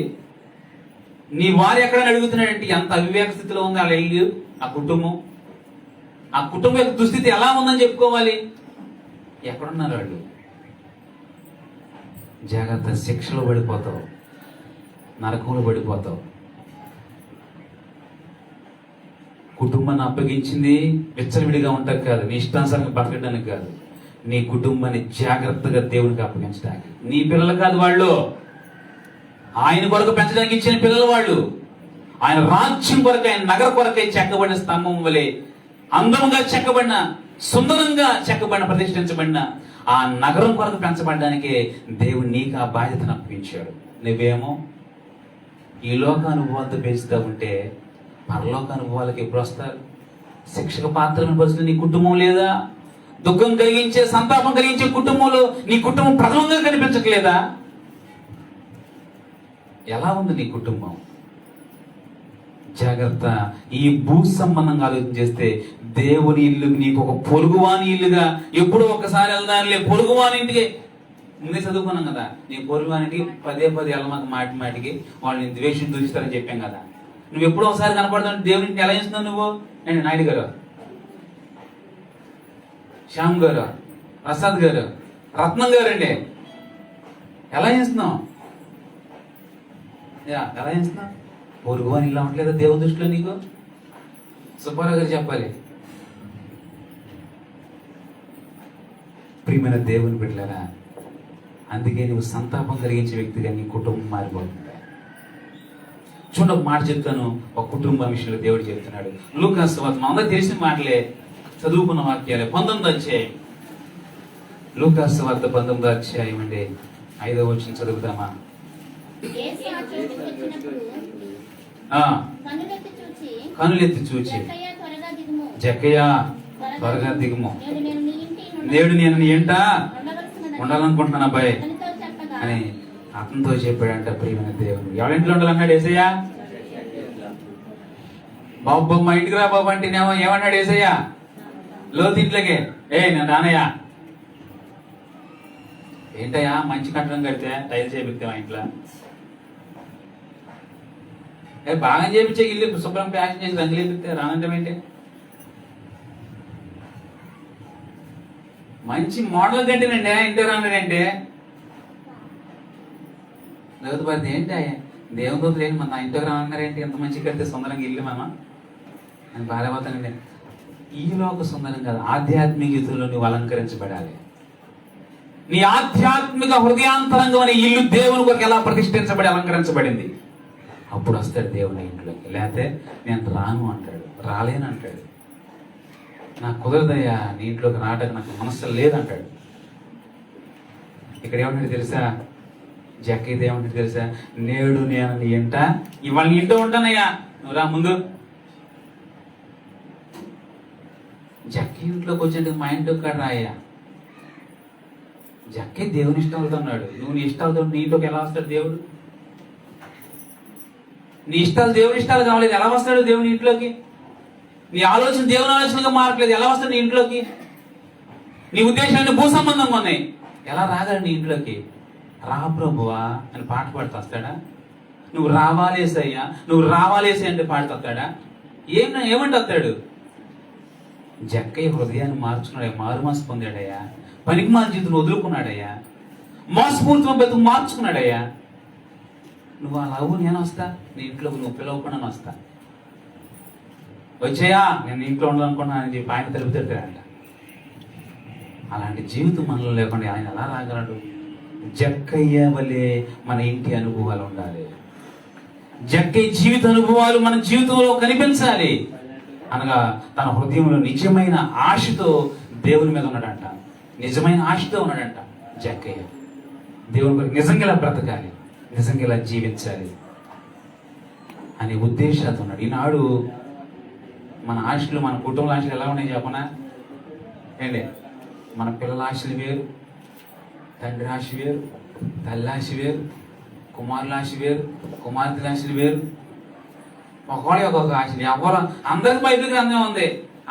నీ వారు ఎక్కడని అడుగుతున్నాడంటే ఎంత అవివేక స్థితిలో ఉంది వాళ్ళ ఇల్లు, ఆ కుటుంబం యొక్క దుస్థితి ఎలా ఉందని చెప్పుకోవాలి. ఎక్కడున్నారు వాళ్ళు? జాగ్రత్త, శిక్షలో పడిపోతావు, నరకంలో పడిపోతావు. కుటుంబాన్ని అప్పగించింది విచ్చలవిడిగా ఉంటారు కాదు, నీ ఇష్టానుసారంగా బతకడానికి కాదు, నీ కుటుంబాన్ని జాగ్రత్తగా దేవునికి అప్పగించడానికి. నీ పిల్లలు కాదు వాళ్ళు, ఆయన కొరకు పెంచడానికి ఇచ్చిన పిల్లలు వాళ్ళు. ఆయన రాజ్యం కొరకు, ఆయన నగర కొరకై చెక్కబడిన స్తంభం వలె అందముగా చెక్కబడిన, సుందరంగా చెక్కబడిన, ప్రతిష్ఠించబడిన ఆ నగరం కొరకు పెంచబడడానికే దేవుడు నీకు ఆ బాధ్యతను అప్పగించాడు. నువ్వేమో ఈ లోక అనుభవాలతో పెంచుతూ ఉంటే పరలోక అనుభవాలకు ఎప్పుడు వస్తారు? శిక్షక పాత్రమైన పరిస్థితులు నీ కుటుంబం లేదా? దుఃఖం కలిగించే, సంతాపం కలిగించే కుటుంబంలో నీ కుటుంబం ప్రథమంగా కనిపించట్లేదా? ఎలా ఉంది నీ కుటుంబం? జాగ్రత్త, ఈ భూ సంబంధంగా ఆలోచన చేస్తే దేవుని ఇల్లు నీకు ఒక పొరుగువాని ఇల్లుగా ఎప్పుడో ఒకసారి వెళ్దాంలే. పొరుగువాని ఇంటికి ముందే చదువుకున్నాం కదా, నీ పొరుగువానికి పదే వెళ్ళమాక మాటికి వాళ్ళని ద్వేషం దూషిస్తారని చెప్పాం కదా. నువ్వు ఎప్పుడో ఒకసారి కనపడతావు దేవుని ఇంటికి ఎలా చేస్తున్నావు నువ్వు? అండి నాయుడు గారు, శ్యామ్ గారు, ప్రసాద్ గారు, రత్నం గారు అండి, ఎలా చేస్తున్నావు? ఎలా చేస్తున్నావు? పొరుగు అని ఇలా ఉండలేదా దేవుని దృష్టిలో నీకు? సుబ్బారావు గారు చెప్పాలి. ప్రియమైన దేవుని బిడ్డలారా, అందుకే నువ్వు సంతాపం కలిగించే వ్యక్తిగా నీ కుటుంబం మారిపోతుంది. చూడ ఒక మాట చెప్తాను, ఒక కుటుంబం విషయంలో దేవుడు చెప్తున్నాడు. లూకాసు వార్త అందరూ తెలిసిన మాటలే, చదువుకున్న వాక్యాలే. 19వ అధ్యాయం, లూకాసు వార్త 19వ అధ్యాయం అండి, 5వ వచనం చదువుదామా? కనులెత్తి చూచి జక్కయ్య త్వరగా దిగుము, నేడు నేను నీ ఇంట ఉండాలనుకుంటున్నాను అబ్బాయి అని అతనితో చెప్పాడంట. ప్రియమైన దేవుడు, ఎవరింట్లో ఉండాలన్నాడు ఏసయ్య? బాబు మా ఇంటికి రా బాబు అంటే ఏమన్నాడు ఏసయ్య? లోతు ఇంట్లోకే, నేను రానయ్యా. ఏంటయ్యా మంచి కట్టడం కడితే టైల్ చేపిస్తావా ఇంట్లో? బాగా చేపించే ఇల్లు శుభ్రం ప్యాకింగ్ చేసి రంగులు వేపిస్తే రానంటాం ఏంటి? మంచి మోడల్ కట్టినండి ఇంటి రానంటే లేకపోతే ఏంటి దేవుని దోతులు ఏంటి మన ఇంటికి రానన్నారేంటి? ఎంత మంచి కడితే సుందరంగా ఇల్లు మనం అని పారిపోతానండి. ఈ లోక సుందరం కాదు, ఆధ్యాత్మిక యుద్ధంలో నువ్వు అలంకరించబడాలి. నీ ఆధ్యాత్మిక హృదయాంతరంగం అనే ఇల్లు దేవుని కొరకు ఎలా ప్రతిష్ఠించబడి అలంకరించబడింది, అప్పుడు వస్తాడు దేవుని ఇంట్లోకి. లేకపోతే నేను రాను అంటాడు, రాలేను అంటాడు, నాకు కుదరదయ్యా నీ ఇంట్లోకి రావడానికి నాకు మనస్సు లేదంటాడు. ఇక్కడ ఏమంటాడు తెలుసా? జక్కయ్య ఏమంటాడు తెలుసా? నేడు నేను నీ ఇంట ఇవాళ నీ ఇంట్లో ఉంటానయ్యా, నువ్వు రా ముందు. జక్కయ్య ఇంట్లోకి వచ్చేందుకు మా ఇంట్లోకి కాడ రాయ్యా. జక్కయ్య దేవుని ఇష్టాలతో ఉన్నాడు, నువ్వు నీ ఇష్టాలతో నీ ఇంట్లోకి ఎలా వస్తాడు దేవుడు? నీ ఇష్టాలు దేవుని ఇష్టాలు కావలేదు, ఎలా వస్తాడు దేవుని ఇంట్లోకి? నీ ఆలోచన దేవుని ఆలోచనగా మారట్లేదు, ఎలా వస్తాడు నీ ఇంట్లోకి? నీ ఉద్దేశాన్ని భూ సంబంధంగా ఉన్నాయి, ఎలా రాగలడు నీ ఇంట్లోకి? రా ప్రభువా అని పాట పాడుతూ వస్తాడా? నువ్వు రావాలేసయ్యా, నువ్వు రావాలేసే అంటే పాడుతూ వస్తాడా? ఏమంటే వస్తాడు? జక్కయ్య హృదయాన్ని మార్చుకున్నాడయ్యా, మారుమాసు పొందాడయ్యా, పనికి మాల జీవితం వదులుకున్నాడయ్యా, మోసపూరితం బతుకు మార్చుకున్నాడయ్యా. నువ్వు అలా నేను వస్తా, నీ ఇంట్లోకి నువ్వు పిలవకుండా వస్తా, వచ్చాయా నేను ఇంట్లో ఉండాలనుకున్నాను అని చెప్పి ఆయన తలుపు తట్టాడంట. అలాంటి జీవితం మనలో లేకుండా ఆయన ఎలా రాగలడు? జక్కయ్య వలె మన ఇంటి అనుభవాలు ఉండాలి. జక్కయ్య జీవిత అనుభవాలు మన జీవితంలో కనిపించాలి. అనగా తన హృదయంలో నిజమైన ఆశతో దేవుని మీద ఉన్నాడంట, నిజమైన ఆశతో ఉన్నాడంట జక్కయ్య. దేవుని గురించి నిజంగా ఇలా బ్రతకాలి, నిజంగా ఇలా జీవించాలి అనే ఉద్దేశాలతో ఉన్నాడు. ఈనాడు మన ఆశలు, మన కుటుంబ ఆశలు ఎలా ఉన్నాయి చెప్పనా? ఏంటి, మన పిల్లల ఆశలు వేరు, తండ్రి ఆశ వేరు, తల్లి ఆశ వేరు, కుమారుల ఆశ వేరు, కుమార్తెల ఆశలు వేరు. ఒకవేళ ఒక్కొక్క ఆశలు ఎవరు, అందరికి బైబిల్ గ్రంథం ఉంది,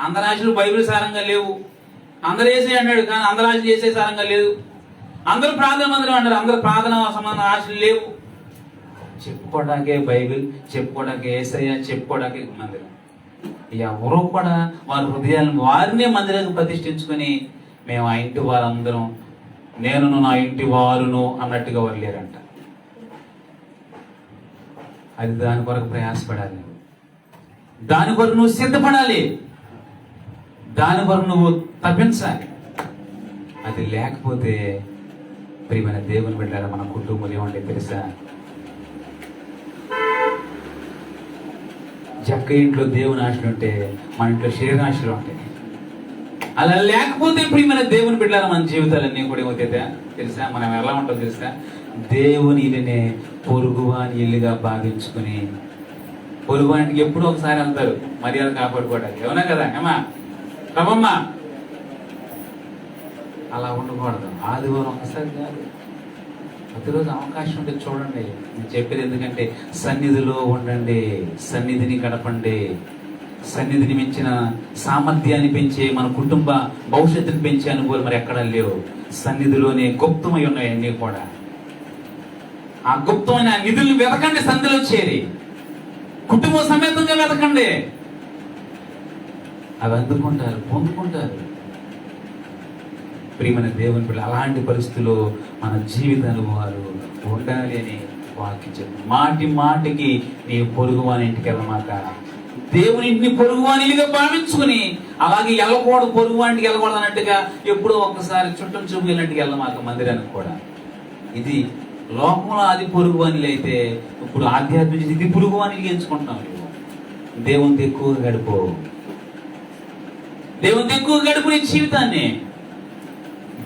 అందరి ఆశలు బైబిల్ సారంగా లేవు. అందరు వేసే అన్నాడు కానీ అందరు ఆశలు చేసే సారంగా లేదు. అందరూ ప్రార్థన మందిరం అన్నారు, అందరు ప్రార్థన సంబంధ ఆశలు లేవు. చెప్పుకోవడానికే బైబిల్, చెప్పుకోవడానికి యేసయ్య, చెప్పుకోవడానికి మందిరం. ఎవరో కూడా వారి హృదయాలను వారినే మందిరానికి ప్రతిష్ఠించుకొని మేము ఆ ఇంటి వారందరం, నేనును నా ఇంటి వారును అన్నట్టుగా వారు లేరంట. అది దాని కొరకు ప్రయాసపడాలి, దాని కొరకు నువ్వు సిద్ధపడాలి, దాని కొరకు నువ్వు తప్పించాలి. అది లేకపోతే ప్రియమైన దేవుని బిడ్డలారా, మన కుటుంబం ఏమంటే తెలుసా? జక్క ఇంట్లో దేవుని ఆశలు ఉంటే మన ఇంట్లో శరీరాశలు ఉంటాయి. అలా లేకపోతే ప్రియమైన దేవుని బిడ్డలారా, మన జీవితాలన్నీ కూడా ఏమవుతాయి తెలుసా? మనం ఎలా ఉంటాం తెలుసా? దేవుని ఇల్లునే పొరుగువాని ఇల్లుగా భావించుకుని, పొరుగువానికి ఎప్పుడో ఒకసారి వెళ్తారు మర్యాద కాపాడుకోవడానికి, అవునా కదా ఏమా ప్రభమ్మా? అలా ఉండకూడదు. ఆదివారం ఒకసారి కాదు, ప్రతిరోజు అవకాశం ఉంటే చూడండి. నేను చెప్పేది ఎందుకంటే సన్నిధిలో ఉండండి, సన్నిధిని గడపండి. సన్నిధిని మించిన సామర్థ్యాన్ని పెంచే, మన కుటుంబ భవిష్యత్తుని పెంచే అనుభవాలు మరి ఎక్కడా లేవు. సన్నిధిలోనే గుప్తమై ఉన్నాయి అన్నీ కూడా. ఆ గుప్తమైన నిధులను వెతకండి, సన్నిధిలో చేరి కుటుంబ సమేతంగా వెతకండి. అవి అందుకుంటారు, పొందుకుంటారు. ప్రియమైన దేవుని పిల్లలు, అలాంటి పరిస్థితుల్లో మన జీవిత అనుభవాలు ఉండాలి అని వాక్యం చెప్తుంది. మాటి మాటికి నీ పొరుగువాని ఇంటికి వెళ్ళమాక, దేవుని ఇంటిని పొరుగువానిగా భావించుకుని అలాగే వెళ్ళకూడదు, పొరుగువానికి వెళ్ళకూడదు అన్నట్టుగా ఎప్పుడో ఒక్కసారి చుట్టం చూపు వెళ్ళినట్టుగా వెళ్ళమాక మందిరానికి కూడా. ఇది లోకంలో అది పొరుగువానిలు అయితే, ఇప్పుడు ఆధ్యాత్మిక ఇది పొరుగువానికి ఎంచుకుంటున్నాం. దేవునితో ఎక్కువగా గడుపు, దేవునితో ఎక్కువగా గడుపు నీ జీవితాన్ని.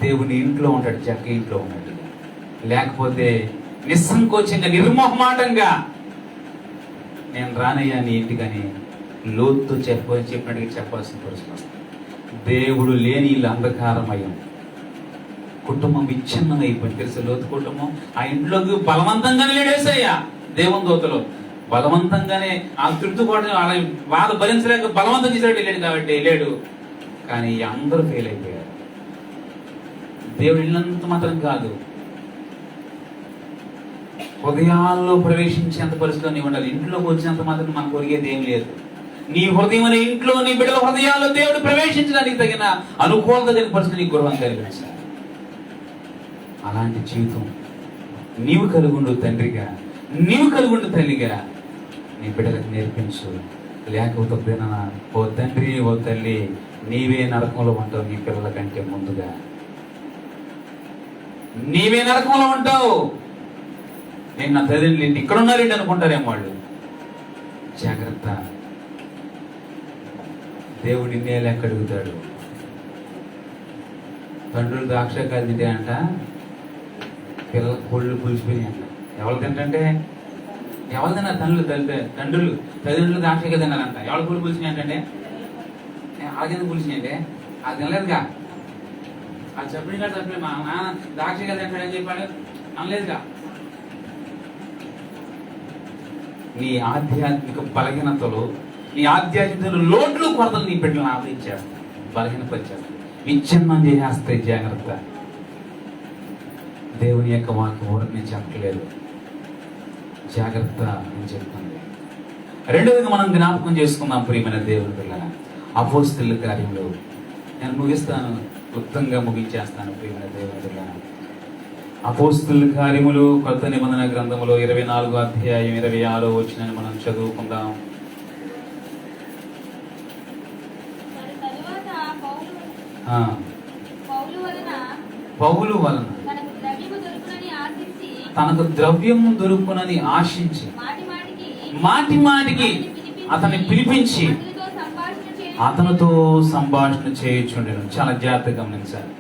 దేవుని ఇంట్లో ఉంటాడు, జక్క ఇంట్లో ఉన్నాడు. లేకపోతే నిస్సంకోచంగా, నిర్మోహమాటంగా నేను రానయ్యా నీ ఇంటికని లోతు చెప్పినట్టుగా చెప్పాల్సిన పరిస్థితి వస్తుంది. దేవుడు లేని ఇల్లు అంధకారమయం, కుటుంబం విచ్ఛిన్నంగా అయిపోయింది. తెలుసు లోతు కుటుంబం ఆ ఇంట్లోకి బలవంతంగానే లేడేసయ్యా. దేవుని దూతలు బలవంతంగానే ఆ తృప్తిపడడం, అలా బాధ భరించలేక బలవంతం చేసేటట్టు వెళ్ళాడు కాబట్టి వెళ్ళాడు. కానీ అందరూ ఫెయిల్ అయిపోయారు. దేవుడు వెళ్ళినంత మాత్రం కాదు, హృదయాల్లో ప్రవేశించేంత పరిస్థితిలో నీవు ఉండాలి. ఇంట్లోకి వచ్చినంత మాత్రం మనకు ఒరిగేది ఏం లేదు. నీ హృదయం అనే ఇంట్లో నీ బిడ్డల హృదయాల్లో దేవుడు ప్రవేశించడానికి తగిన అనుకూలత కలిగిన పరిస్థితి నీ గృహం కలిగించాలి. అలాంటి జీవితం నీవు కలుగుండు తండ్రిగా, నీవు కలుగుండు తల్లిగా నీ బిడ్డలకు నేర్పించు. లేకపోతే ఓ తండ్రి ఓ తల్లి, నీవే నరకంలో ఉంటావు. నీ పిల్లల కంటే ముందుగా నీవే నరకంలో ఉంటావు. నేను నా తల్లిదండ్రులు ఇక్కడ ఉన్నారేంటి అనుకుంటారేమో వాళ్ళు. జాగ్రత్త, దేవుడు నిన్నే లెక్క అడుగుతాడు. తండ్రులు ద్రాక్షకాయలు తింటాయంట, పిల్లల కోళ్ళు పులిసిపోయి అంట. ఎవరు తింటే ఎవరు తిన్నారు? తండ్రులు తల్లిదండ్రులు ద్రాక్షకాయలు తిన్నారంట. ఎవరు కోళ్ళు పులిసినాయి అంటే ఆగింది పులిసినాయంటే అది తినలేదుగా. అది చెప్పిన కాదు, చెప్పలే మా నాన్న ద్రాక్షకాయలు తింటాడని చెప్పాడు అనలేదుగా. నీ ఆధ్యాత్మిక బలహీనతలు, నీ ఆధ్యాత్మిక లోట్లు కొరతలు నీ బిడ్డలను ఆదరించేస్తాయి, బలహీనపరిచేస్తాయి, విచ్ఛిన్నం చేసేస్తాయి. జాగ్రత్త. దేవుని యొక్క వాక్యం ఊరికి నేను చెప్పట్లేదు, జాగ్రత్త అని చెప్తుంది. రెండవది మనం జ్ఞాపకం చేసుకుందాం ప్రియమైన దేవుని పిల్లల, అపోస్తలుల కార్యములు. నేను ముగిస్తాను, క్లుప్తంగా ముగించేస్తాను ప్రియమైన దేవుని పిల్లల. అపోస్తలుల కార్యములు కొత్త నిబంధన గ్రంథములో 24వ అధ్యాయం 26వ వచనాన్ని మనం చదువుకుందాం. పౌలు వలన తనకు ద్రవ్యము దొరుకునని ఆశించి మాటి మాటికి అతన్ని పిలిపించి అతనితో సంభాషణ చేయుచుండెను. చాలా జాగ్రత్తగా గమనించాలి.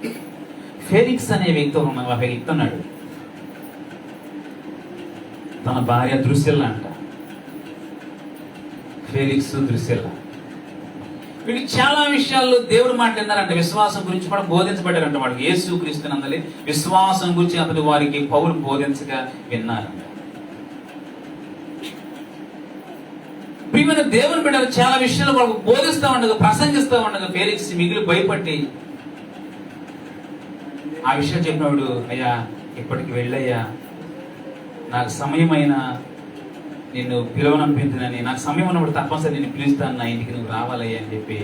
ఫెలిక్స్ అనే వ్యక్తి ఉన్నాడు. తన భార్య ద్రుసిల్లా అంట. ఫెలిక్స్, ద్రుసిల్లా వీడికి చాలా విషయాల్లో దేవుడు మాట్లాడినారంట. విశ్వాసం గురించి కూడా బోధించబడ్డారంట. వాడు యేసు క్రీస్తునందలి విశ్వాసం గురించి అతడు వారికి పౌలు బోధించగా విన్నారంట. ప్రియమైన దేవుని బిడ్డలు చాలా విషయాలు వాళ్ళకు బోధిస్తూ ఉండగా, ప్రసంగిస్తూ ఉండగా ఫెలిక్స్ మిగిలి భయపట్టి ఆ విషయం చెప్పినప్పుడు, అయ్యా ఇప్పటికి వెళ్ళయ్యా, నాకు సమయమైనా నిన్ను పిలవనంపించినని, నాకు సమయం ఉన్నప్పుడు తప్పనిసరి నేను పిలుస్తాను, నా ఇంటికి నువ్వు రావాలయ్యా అని చెప్పి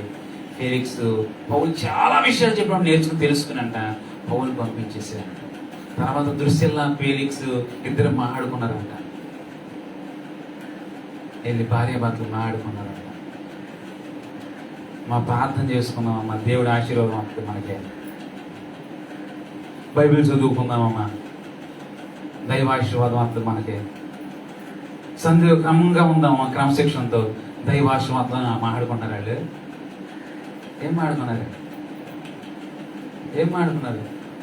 ఫెలిక్స్ పౌలు చాలా విషయాలు చెప్పినప్పుడు నేర్చుకుని తెలుసుకునంట పౌలు పంపించేసారంట. తర్వాత ద్రుసిల్లా ఫెలిక్స్ ఇద్దరు మాట్లాడుకున్నారంట. వెళ్ళి భార్య భర్తలు మాట్లాడుకున్నారంట. మా ప్రార్థన చేసుకుందామమ్మా, దేవుడి ఆశీర్వాదం వస్తుంది మనకే, బైబిల్ చదువుకుందామమ్మా, దైవాశీర్వాదం వస్తుంది మనకే, సందేహ క్రమంగా ఉందామా, క్రమశిక్షణతో దైవాశీర్వాదం మాట్లాడుకున్నారు. వాళ్ళు ఏం మాట్లాడుకున్నారు?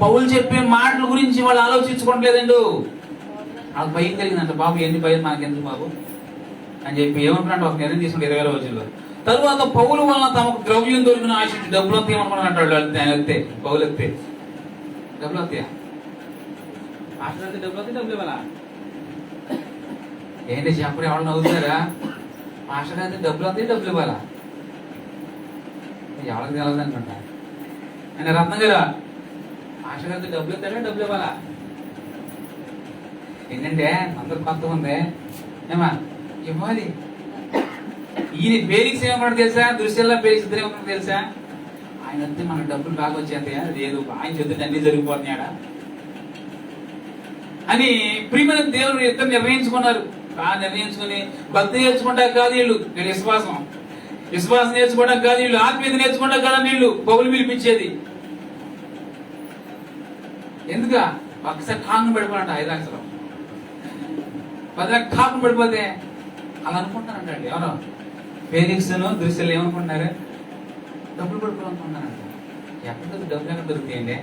పౌలు చెప్పే మాటల గురించి వాళ్ళు ఆలోచించుకోవట్లేదండు. వాళ్ళకి భయం కలిగిందంట. బాబు ఎన్ని భయం మనకెందుకు బాబు అని చెప్పి ఏమనుకున్నట్టు ఒక నిర్ణయం తీసుకుంటే 20 రోజుల్లో. తరువాత పౌలు వలన తమకు ద్రవ్యం దొరికిన ఆశించి డబ్బులు వస్తే ఏమనుకున్నట్టు వాళ్ళు పౌలు వస్తే డబ్బులు వస్తాయా? డబ్బులు వస్తే డబ్బులు ఇవ్వాలా ఏంటి చెప్పరు? ఎవరు నవ్వుతారా? మాస్టర్ అయితే డబ్బులు వస్తే డబ్బులు ఇవ్వాలా? ఎవరికి తెలదు అనుకుంటా. ఆయన రత్నం గారు, మాస్టర్ అయితే డబ్బులు ఇస్తాడా డబ్బులు ఇవ్వాలా? ఏంటంటే అందరు కొత్త ఉంది ఏమా ఇవ్వాలి. ఈయన ఫెలిక్స్ ఏమన్నా తెలుసా? దృశ్యంలో ఫెలిక్స్ ఇద్దరు ఏమన్నా తెలుసా? ఆయన వస్తే మనకు డబ్బులు బాగా వచ్చేస్తాయా? లేదు, ఆయన చెప్తే అన్ని జరిగిపోతున్నాడా అని ప్రియమైన దేవుడు ఇద్దరు నిర్ణయించుకున్నారు. నిర్ణయించుకుని భక్తి నేర్చుకుంటా కాదు వీళ్ళు విశ్వాసం నేర్చుకోవడం కాదు వీళ్ళు, ఆత్మీయత నేర్చుకుంటా కాదు వీళ్ళు పౌలు పిలిపించేది. ఎందుక ఒకసారి ఠాంగు పడిపోయినట్ట 5 లక్షలు 10 లక్షలు ఠాంగు పడిపోతే అలా అనుకుంటారంటండి. ఎవరో ఫెలిక్స్ దృశ్యాలు ఏమనుకుంటున్నారు? డబ్బులు పడిపోవాలనుకుంటున్నారంట. ఎక్కడ డబ్బులు ఎక్కడ దొరుకుతాయండి?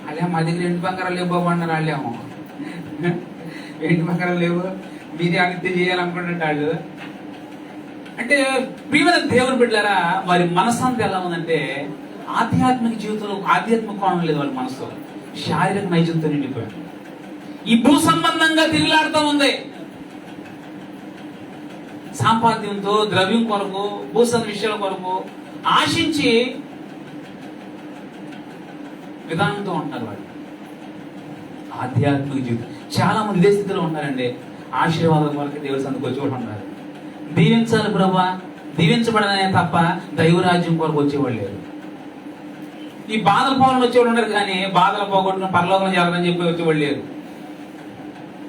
వాళ్ళే మా దగ్గర ఎండు బంగారాలు లేవు బాబు అన్నారు. వాళ్ళేమో ఎండు బంగారాలు లేవు, మీరే అనిత్య చేయాలనుకుంటుంటే వాళ్ళు. అంటే ప్రియమైన దేవుని బిడ్డలారా, వారి మనస్సంతా ఎలా ఉందంటే ఆధ్యాత్మిక జీవితంలో ఆధ్యాత్మిక కోణం లేదు. వాళ్ళ మనసు శారీరక నైజంతో నిండిపోయాడు. ఈ భూ సంబంధంగా తిరిగిలాడుతూ ఉంది. సాంపాద్యంతో, ద్రవ్యం కొరకు, భూసంబంధ విషయాల కొరకు ఆశించి విధానంతో ఉంటారు వాళ్ళు. ఆధ్యాత్మిక జీవితం. చాలా మంది ఇదే స్థితిలో ఉన్నారండి. ఆశీర్వాదం వరకు దేవుడి సందుకు వచ్చి కూడా ఉన్నారు. దీవించాలి ప్రభా, దీవించబడనే తప్ప దైవరాజ్యం కొరకు వచ్చేవాళ్ళు లేరు. ఈ బాధల పోవాలని వచ్చేవాళ్ళు ఉన్నారు, కానీ బాధలు పోగొట్టుకుని పరలోకం చేయాలని చెప్పి వచ్చేవాళ్ళు లేరు.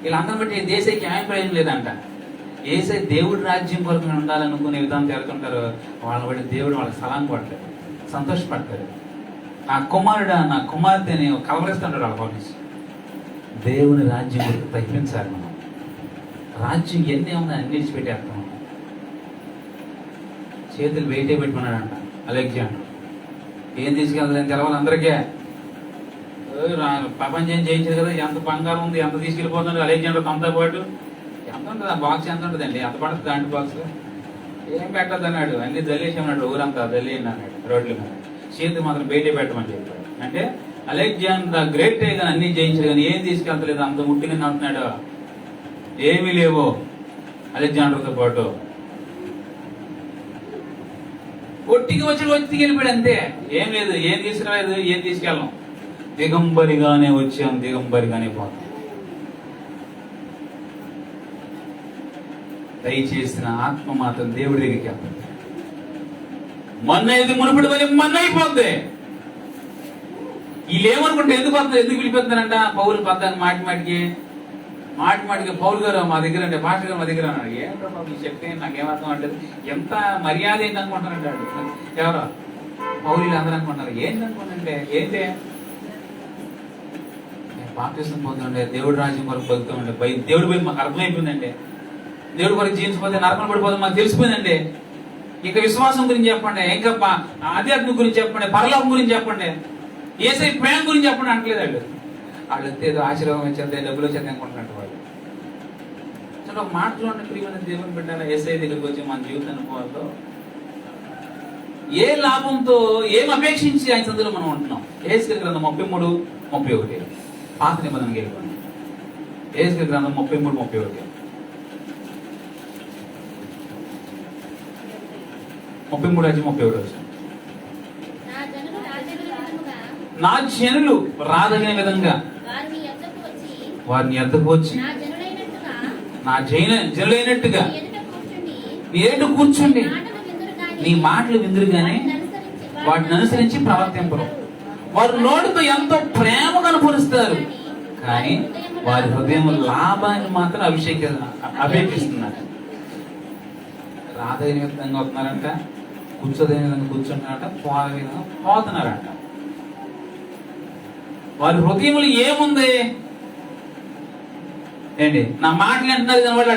వీళ్ళందరూ బట్టి దేశానికి ఏమీ ప్రయోజనం లేదంట. ఏసై దేవుడి రాజ్యం కొరకు ఉండాలనుకునే విధానం జరుగుతుంటారు. వాళ్ళని బట్టి దేవుడు వాళ్ళకి సలాం పడతాడు, సంతోషపడతాడు. నా కుమారుడా, నా కుమార్తె అని కలవరిస్తుంటాడు వాళ్ళ పోలీసు. దేవుని రాజ్యం కొరకు తగ్గించాలి మనం. రాజ్యం ఎన్ని ఉందని అన్ని పెట్టేస్తాం. చేతులు వెయిటే పెట్టుకున్నాడంట అలెగ్జాండర్. ఏం తీసుకెళ్తాదని తెలవాలి అందరికీ. ప్రపంచం జయించారు కదా, ఎంత బంగారం ఉంది, ఎంత తీసుకెళ్ళిపోతుంది అలెగ్జాండర్ తనతో పాటు. ఎంత ఉంటుంది ఆ బాక్స్, ఎంత ఉంటుందండి, ఎంత పడుతుంది దాంట్లో బాక్స్? ఏం పెట్టద్దు అన్నాడు, అన్ని జల్లేసి అన్నాడు, ఊరంతా జల్లేయండి అన్నాడు రోడ్ల మీద. చేతి మాత్రం బయటే పెట్టమని చెప్పాడు. అంటే అలెగ్జాండర్ గ్రేట్ కానీ అన్ని జయించారు, కానీ ఏం తీసుకెళ్తలేదు. అంత ముట్టిగా అంటున్నాడు, ఏమీ లేవు అలెగ్జాండర్తో పాటు. ఒట్టికి వచ్చి వెళ్ళిపోయాడు అంతే. ఏం లేదు, ఏం తీసుకురాలేదు, ఏం తీసుకెళ్ళం. దిగంబరిగానే వచ్చాం, దిగంబరిగానే పోతాం. దయచేసిన ఆత్మ మాత్రం దేవుడి దగ్గరికి వెళ్తుంది. మొన్న మునుపటి వల్ల మొన్న అయిపోద్ది. వీళ్ళేమనుకుంటే ఎందుకు వస్తుంది, ఎందుకు పిలిపిస్తున్నారంట పౌలు పద్దాన్ని మాటికి పౌలు గారు మా దగ్గర అంటే పాస్టర్ గారు మా దగ్గర అన్నాడు. ఏంటో బాబు చెప్తే నాకేమర్థం అంటలేదు. ఎంత మర్యాద ఏంటి అనుకుంటారంటాడు. ఎవరో పౌరులు అందరూ అనుకుంటారు. ఏంటి అనుకుంటుంటే ఏంటి, నేను బాప్తిసం పొందుతుండే, దేవుడి రాజ్యం కొరకు బతుకుతామంటే దేవుడి పోయి మాకు అర్థమైపోయిందండి. దేవుడి కొరకు జీవించకపోతే నరకం పడిపోతే మాకు తెలిసిపోయిందండి. ఇక విశ్వాసం గురించి చెప్పండి, ఇంకా ఆధ్యాత్మిక గురించి చెప్పండి, పరలోకం గురించి చెప్పండి, ఏసై ప్రేమ గురించి చెప్పండి అంటలేదు వాళ్ళు. ఏదో ఆశీర్వాదం వచ్చేది, డబ్బులు వచ్చేది అనుకుంటున్నట్టు వాళ్ళు. చాలా ఒక మాటలో ప్రియమైన దేవుని బిడ్డల ఏసై దగ్గరికి వచ్చి మన జీవిత అనుభవాల్లో ఏ లాభంతో ఏం అపేక్షించి ఆయన సందులో మనం ఉంటున్నాం. ఏసుకేలు గ్రంథం 33:31 పాత నిబంధనకి వెళ్ళిపోండి. ఏసుకేలు గ్రంథం 33:31 33:31. నా జనులు రాదగిన విధంగా వారిని ఎద్దకు వచ్చి నా జనులైనట్టుగా నీ ఎదుట కూర్చుండి నీ మాటలు విందురుగానే వాటిని అనుసరించి ప్రవర్తింపరు. వారు నోటితో ఎంతో ప్రేమ కనపరుస్తారు, కానీ వారి హృదయం లాభాన్ని మాత్రం అపేక్షిస్తున్నారు. రాదగిన విధంగా వస్తున్నారంట, కూర్చోదగిన విధంగా కూర్చుంటున్నారంట, పోదగిన విధంగా పోతున్నారంట. వారి హృదయంలో ఏముంది ఏంటి, నా మాటలు అంటున్నారు కనబడి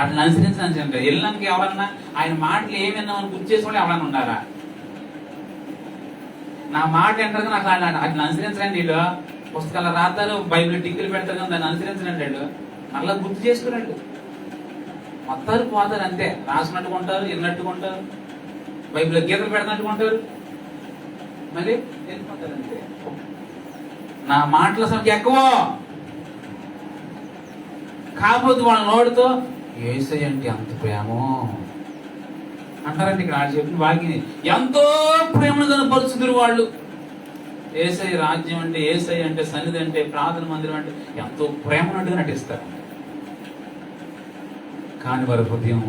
అట్లా అనుసరించాలంటే వెళ్ళినాక ఎవరన్నా ఆయన మాటలు ఏమన్నామని గుర్తు చేసుకోండి. ఎవరన్నా ఉన్నారా? నా మాట అంటారు నాకు అట్లా అనుసరించండి. వీళ్ళు పుస్తకాలు రాస్తారు, బైబిల్ టిక్కులు పెడతారు, కానీ దాన్ని అనుసరించండి. వీళ్ళు మళ్ళీ గుర్తు చేసుకురండి. మొత్తాలు పోతారు అంతే. రాసినట్టుగా ఉంటారు, విన్నట్టుగా ఉంటారు, బైబిల్లో గీతలు పెడుతున్నట్టుగా ఉంటారు, మళ్ళీ వెళ్ళిపోతారు అంతే. నా మాటల సంఖ్య ఎక్కువ, కాకపోతే వాళ్ళ నోటితో యేసయ్య అంటే అంత ప్రేమో అంటారంటే ఇక్కడ వాళ్ళు చెప్పిన వాక్యం ఎంతో ప్రేమను కనపరుచుదురు వాళ్ళు. యేసయ్య రాజ్యం అంటే, యేసయ్య అంటే సన్నిధి అంటే, ప్రార్థన మందిరం అంటే ఎంతో ప్రేమనట్టుగా నటిస్తారు. కానీ వారి హృదయం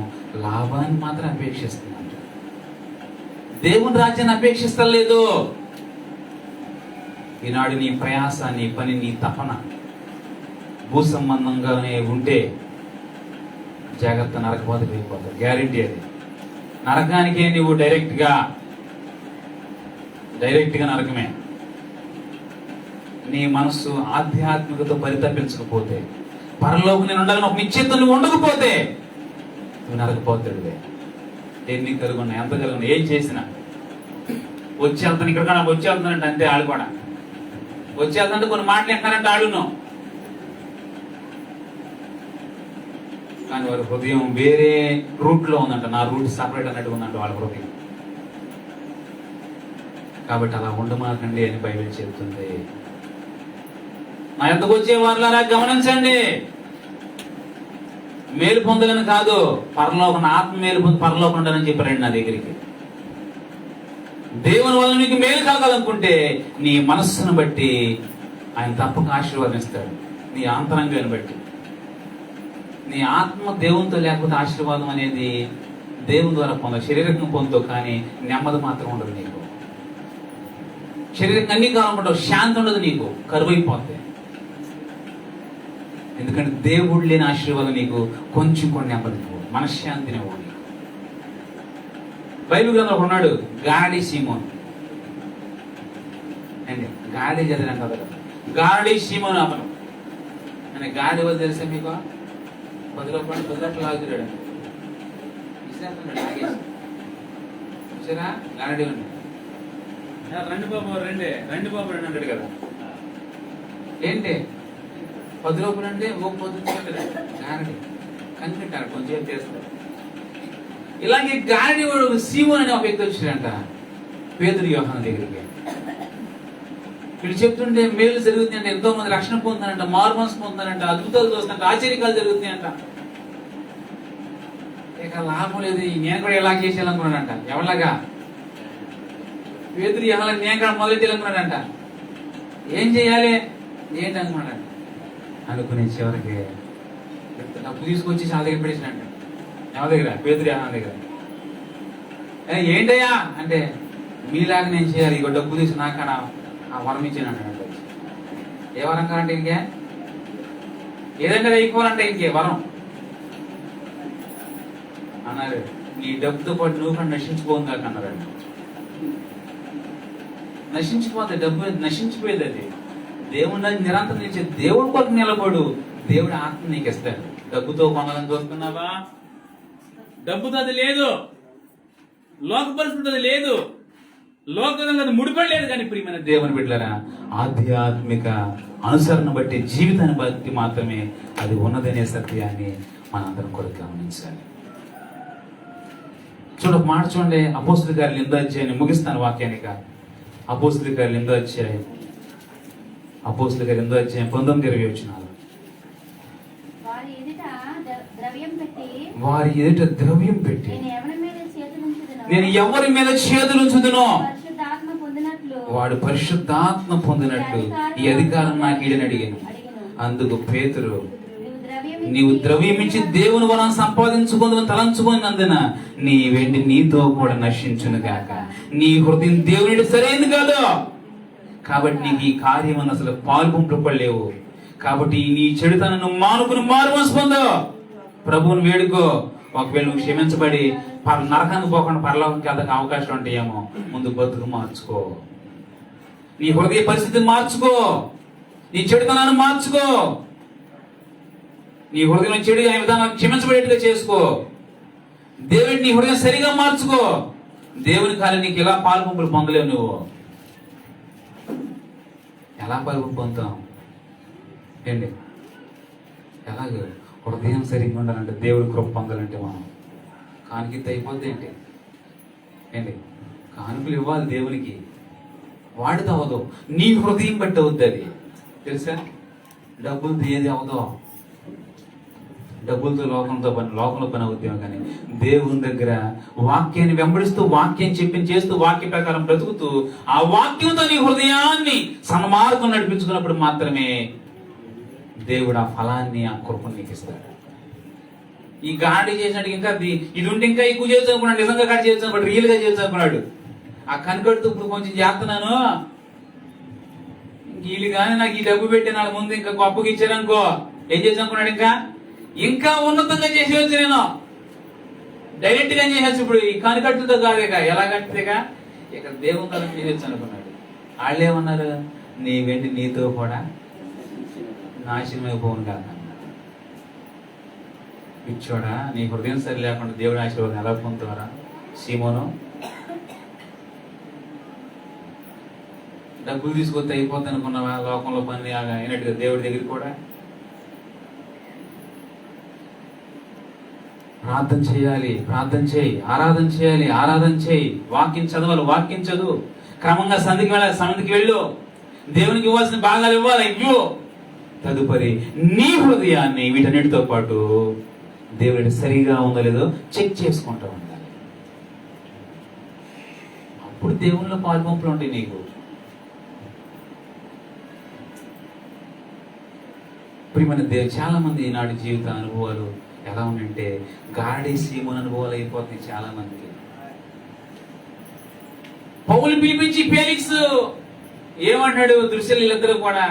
లాభాన్ని మాత్రం అపేక్షిస్తుందంట, దేవుని రాజ్యాన్ని అపేక్షిస్తలేదు. ఈనాడు నీ ప్రయాస, నీ పని, నీ తపన భూ సంబంధంగానే ఉంటే జాగ్రత్త, నరకబాధకు వెళ్ళిపోతావు. గ్యారెంటీ అది. నరకానికే నువ్వు డైరెక్ట్గా నరకమే. నీ మనస్సు ఆధ్యాత్మికతో పరితపించకపోతే, పరలోకి నేను ఉండాలని ఒక నిశ్చయిత నువ్వు ఉండకపోతే నువ్వు నరకపోతాడువే. ఎన్ని కలుగున్నా, ఎంత కలుగున్నా, ఏం చేసినా వచ్చేళ్తాను ఇక్కడ వచ్చేళ్తానంటే అంతే. వాళ్ళు కూడా వచ్చేళ్తానంటే కొన్ని మాటలు ఎక్కారంటే ఆడును, కానీ వారి హృదయం వేరే రూట్ లో ఉందంట. నా రూట్ సపరేట్ అన్నట్టు ఉందంట వాళ్ళ హృదయం. కాబట్టి అలా ఉండమాకండి అని బైబిల్ చెప్తుంది. నా ఎంతకు వచ్చే వారులారా గమనించండి, మేలు పొందాలని కాదు, పరలోకం ఆత్మ మేలు పొంది పరలోకం ఉండాలని చెప్పారండి నా దగ్గరికి. దేవుని వల్ల నీకు మేలు కావాలనుకుంటే నీ మనస్సును బట్టి ఆయన తప్పక ఆశీర్వాదం ఇస్తాడు. నీ ఆంతరంగాన్ని బట్టి. నీ ఆత్మ దేవునితో లేకపోతే ఆశీర్వాదం అనేది దేవుని ద్వారా పొందవు. శరీరంగా పొందుతావు, కానీ నెమ్మది మాత్రం ఉండదు నీకు. శరీరంగా అన్ని కాలం ఉండవు, శాంతి ఉండదు నీకు, కరువైపోతాయి. ఎందుకంటే దేవుడు లేని ఆశీర్వాదం నీకు కొంచెం కొన్ని నెమ్మది నువ్వు, మనశ్శాంతిని ఇవ్వు. బైబిల్ గ్రంథంలో ఉన్నాడు గాడి సీమోన్ అండి. గాడి చదివాం కదా, గాడి సీమోన్ అతను. అని గాడి వాళ్ళు తెలిసే మీకు 10 రూపాయలు 10 లక్షలు లాగుతున్నాడు. చూసారా, గాడి ఉంది. రండి బాబు అన్నాడు కదా. ఏంటి 10 రూపాయలు అంటే ఓ పొద్దుంటాడు గారడి కనిపెట్టాడు, కొంచెం చేస్తాడు. ఇలాగే గారడి వాడు సీమోన్ అనే ఒక వ్యక్తి వచ్చాడంట పేతురు యోహాను దగ్గరికి. వీళ్ళు చెప్తుంటే మేలు జరుగుతుందంట, ఎంతో మంది రక్షణ పొందుతారంట, మారు మనసు పొందుతారంట, అద్భుతాలు చూస్తారంట, ఆశ్చర్యకాలు జరుగుతున్నాయంట. ఇక లాభం లేదు, నేను కూడా ఎలా చేసేయాలనుకున్నాడంట. ఎవరిలాగా? పేతురు యోహాను నేను కూడా మొదలెట్టాలనుకున్నాడంట. ఏం చేయాలి ఏంటి అనుకున్నాడంట. అనుకునే చివరికి డబ్బు తీసుకొచ్చి చాలా దగ్గర పెట్టేసినట్ట. ఎవరి దగ్గర? పేతురు యోహాను దగ్గర. ఏంటయ్యా అంటే, మీలాగా నేను చేయాలి, ఇక డబ్బు తీసి నాకడ ఆ వరం ఇచ్చాను అన్నాడు. ఏ వరం కాదంటే ఇంకే ఏదంటే అయిపోవాలంటే ఇంకే వరం అన్నారు. నీ డబ్బుతో పాటు నువ్వు కూడా నశించిపోతుంది కాక అన్నారండి. నశించిపోతే డబ్బు నశించిపోయేది. అది దేవుడు నిరంతరం నిలిచే దేవుడి కొరకు నిలబడు, దేవుడి ఆత్మ నీకు ఇస్తాడు. డబ్బుతో కొనాలని చూస్తున్నావా? డబ్బుతో అది లేదు, లోక పరిస్థితి అది లేదు, లోకంగా అది ముడిపడలేదు. కానీ ప్రియమైన దేవుని బిడ్డలారా, ఆధ్యాత్మిక అనుసరణ బట్టి జీవితాన్ని బట్టి మాత్రమే అది ఉన్నదనే సత్యాన్ని మనందరం కూడా గమనించాలి. మాట చూడండి, అపోస్తలుల కార్యాలు 8వ అధ్యాయాన్ని ముగిస్తాను వాక్యానిక. అపోస్తలుల కార్యాలు 8వ అధ్యాయం, అపోస్తలుల కార్యాలు 8వ అధ్యాయం 19-20 వచనాలు. వారి ఎదుట ద్రవ్యం పెట్టి నేను ఎవరి మీద చేతులుంచుదునో వాడు పరిశుద్ధాత్మ పొందినట్లు ఈ అధికారం నాకు ఈడని అడిగాను. అందుకు పేతురు, నీవు ద్రవ్యం ఇచ్చి దేవుని వరం సంపాదించుకుందని తలంచుకున్నందున నీ వెండి నీతో కూడా నశించును గాక. నీ హృదయం దేవుని సరైనది కాదు, కాబట్టి నీకు ఈ కార్యం అని అసలు పాల్పొంపలేవు. కాబట్టి నీ చెడుతనను మానుకుని మారు మనసు పొందు, ప్రభువుని వేడుకో. ఒకవేళ నువ్వు క్షమించబడి నరకానికి పోకుండా పరలోకంకి వెళ్ళడానికి అవకాశం ఉంటాయేమో, ముందు బతుకు మార్చుకో, నీ హృదయ పరిస్థితిని మార్చుకో, నీ చెడుతనాన్ని మార్చుకో, నీ హృదయం చెడు విధానం క్షమించబడేట్టుగా చేసుకో. దేవుడిని నీ హృదయం సరిగా మార్చుకో. దేవుని కాలం నీకు ఎలా పాల్పొంపులు పొందలేవు. నువ్వు ఎలా పాల్పొంపు పొందుతాం ఏంటి? ఎలాగ హృదయం సరిగ్గా ఉండాలంటే, దేవుడి కృప పొందాలంటే మనం కానుకీత అయిపోద్ది ఏంటి? కానుకలు ఇవ్వాలి దేవునికి, వాడితో అవదు, నీ హృదయం బట్టి అవుద్ది. అది తెలుసా? డబ్బులతో ఏది అవదో, డబ్బులతో లోకంతో లోకంలో పని అవుతాం. కానీ దేవుని దగ్గర వాక్యాన్ని వెంబడిస్తూ, వాక్యం చేస్తూ, వాక్య ప్రకారం బ్రతుకుతూ, ఆ వాక్యంతో నీ హృదయాన్ని సన్మార్గం నడిపించుకున్నప్పుడు మాత్రమే దేవుడు ఆ ఫలాన్ని, ఆ కృపను నీకు ఇస్తాడు. ఈ గాడి చేసినట్టు ఇంకా ఇది ఉంటే ఇంకా ఎక్కువ చేయొచ్చు అనుకున్నాడు. నిజంగా గాడి చేయొచ్చు అనుకున్నాడు, రియల్ గా చేయొచ్చు అనుకున్నాడు. ఆ కనికడుతూ ఇప్పుడు కొంచెం చేస్తున్నాను, వీళ్ళు కానీ నాకు ఈ డబ్బు పెట్టి నాకు ముందు ఇంకా గొప్పగా ఇచ్చారనుకో, ఏం చేసి అనుకున్నాడు? ఇంకా ఉన్నతంగా చేసేవచ్చు, నేను డైరెక్ట్ గా చేసేచ్చు. ఇప్పుడు ఈ కనికట్టుతో కాదేగా, ఎలా కట్టితేగా ఇక్కడ దేవుని తరం చేయొచ్చు అనుకున్నాడు. వాళ్ళు ఏమన్నారు? నీ వెండి నీతో కూడా నాశనమైపోను కాదు. పిచ్చోడా, నీ హృదయం సరి లేకుండా దేవుడి ఆశీర్వాదం ఎలా పొందుతారా? సీమోను, డబ్బులు తీసుకొస్తే అయిపోద్ది అనుకున్నావా? లోకంలో పని అయినట్టుగా దేవుడి దగ్గరికి కూడా ప్రార్థన చేయాలి, ప్రార్థన చేయి, ఆరాధన చేయాలి, ఆరాధన చేయి, వాక్యం చదవాలి, వాక్యం చదువు, క్రమంగా సంధికి వెళ్ళాలి, సంధికి వెళ్ళు, దేవునికి ఇవ్వాల్సిన భాగాలు ఇవ్వాలి, ఇవ్వు. తదుపరి నీ హృదయాన్ని వీటన్నిటితో పాటు దేవుడి సరిగా ఉందో లేదో చెక్ చేసుకుంటూ ఉండాలి. అప్పుడు దేవుళ్ళలో పాల్పంపులు ఉంటాయి నీకు. ప్రియమైన చాలా మంది ఈనాటి జీవిత అనుభవాలు ఎలా ఉన్నాయంటే గాడి సీమోన్ అనుభవాలు అయిపోతాయి చాలా మందికి. పౌలు పిలిపించి ఫేలిక్స్ ఏమంటాడు, దృశ్యాలు వీళ్ళిద్దరూ కూడా,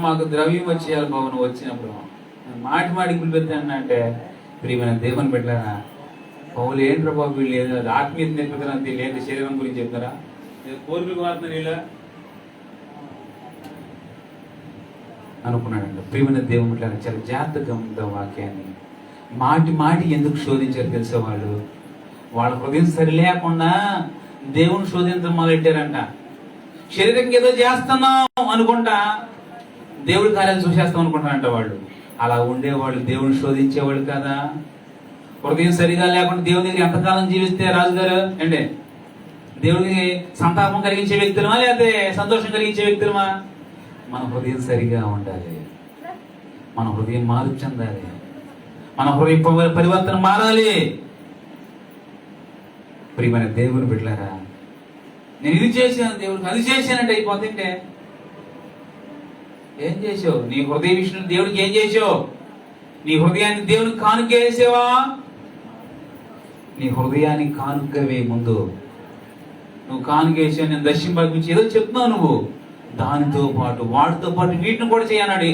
మాకు ద్రవ్యం వచ్చేయాలి బాబు నువ్వు వచ్చినప్పుడు, మాటి మాటికి పిలిపిస్తాను అంటే, ప్రియమైన దేవుని పెట్టారా పౌలు ఏంట్రా బాబు వీళ్ళు లేదు ఆత్మీయత నేర్పుతారంతే, లేదు శరీరం గురించి చెప్తారా, కోరికలు వాడుతున్నారు వీళ్ళ అనుకున్నాడంట. ప్రియమైన దేవుని పెట్టారా చాలా జాగ్రత్తగా ఉంటాం వాక్యాన్ని. మాటి మాటి ఎందుకు శోధించారు తెలిసేవాళ్ళు, వాళ్ళ హృదయం సరి లేకుండా దేవుని శోధించడం మొదలెట్టారంట. శరీరంకి ఏదో చేస్తున్నాం అనుకుంటా దేవుడి కార్యాలు చూసేస్తాం అనుకుంటారంట వాళ్ళు. అలా ఉండేవాళ్ళు దేవుని శోధించేవాళ్ళు కదా. హృదయం సరిగా లేకుండా దేవుని దగ్గర ఎంతకాలం జీవిస్తే రాజుగారు అంటే దేవుడికి సంతాపం కలిగించే వ్యక్తులమా లేకపోతే సంతోషం కలిగించే వ్యక్తులమా? మన హృదయం సరిగా ఉండాలి, మన హృదయం మార్పు చెందాలి, మన హృదయ పరివర్తన మారాలి. ప్రియమైన దేవుని బిడ్డలారా, నేను ఇది చేశాను దేవుడికి అది చేశానంటే అయిపోతుంటే ఏం చేసావు? నీ హృదయ విషయంలో దేవుడికి ఏం చేసావు? నీ హృదయాన్ని దేవుడికి కానుక వేసావా? నీ హృదయానికి కానుకవే ముందు. నువ్వు కానుక వేసావు, నేను దర్శనం పంపించి ఏదో చెప్తున్నావు నువ్వు, దానితో పాటు వాటితో పాటు వీటిని కూడా చేయన్నాడు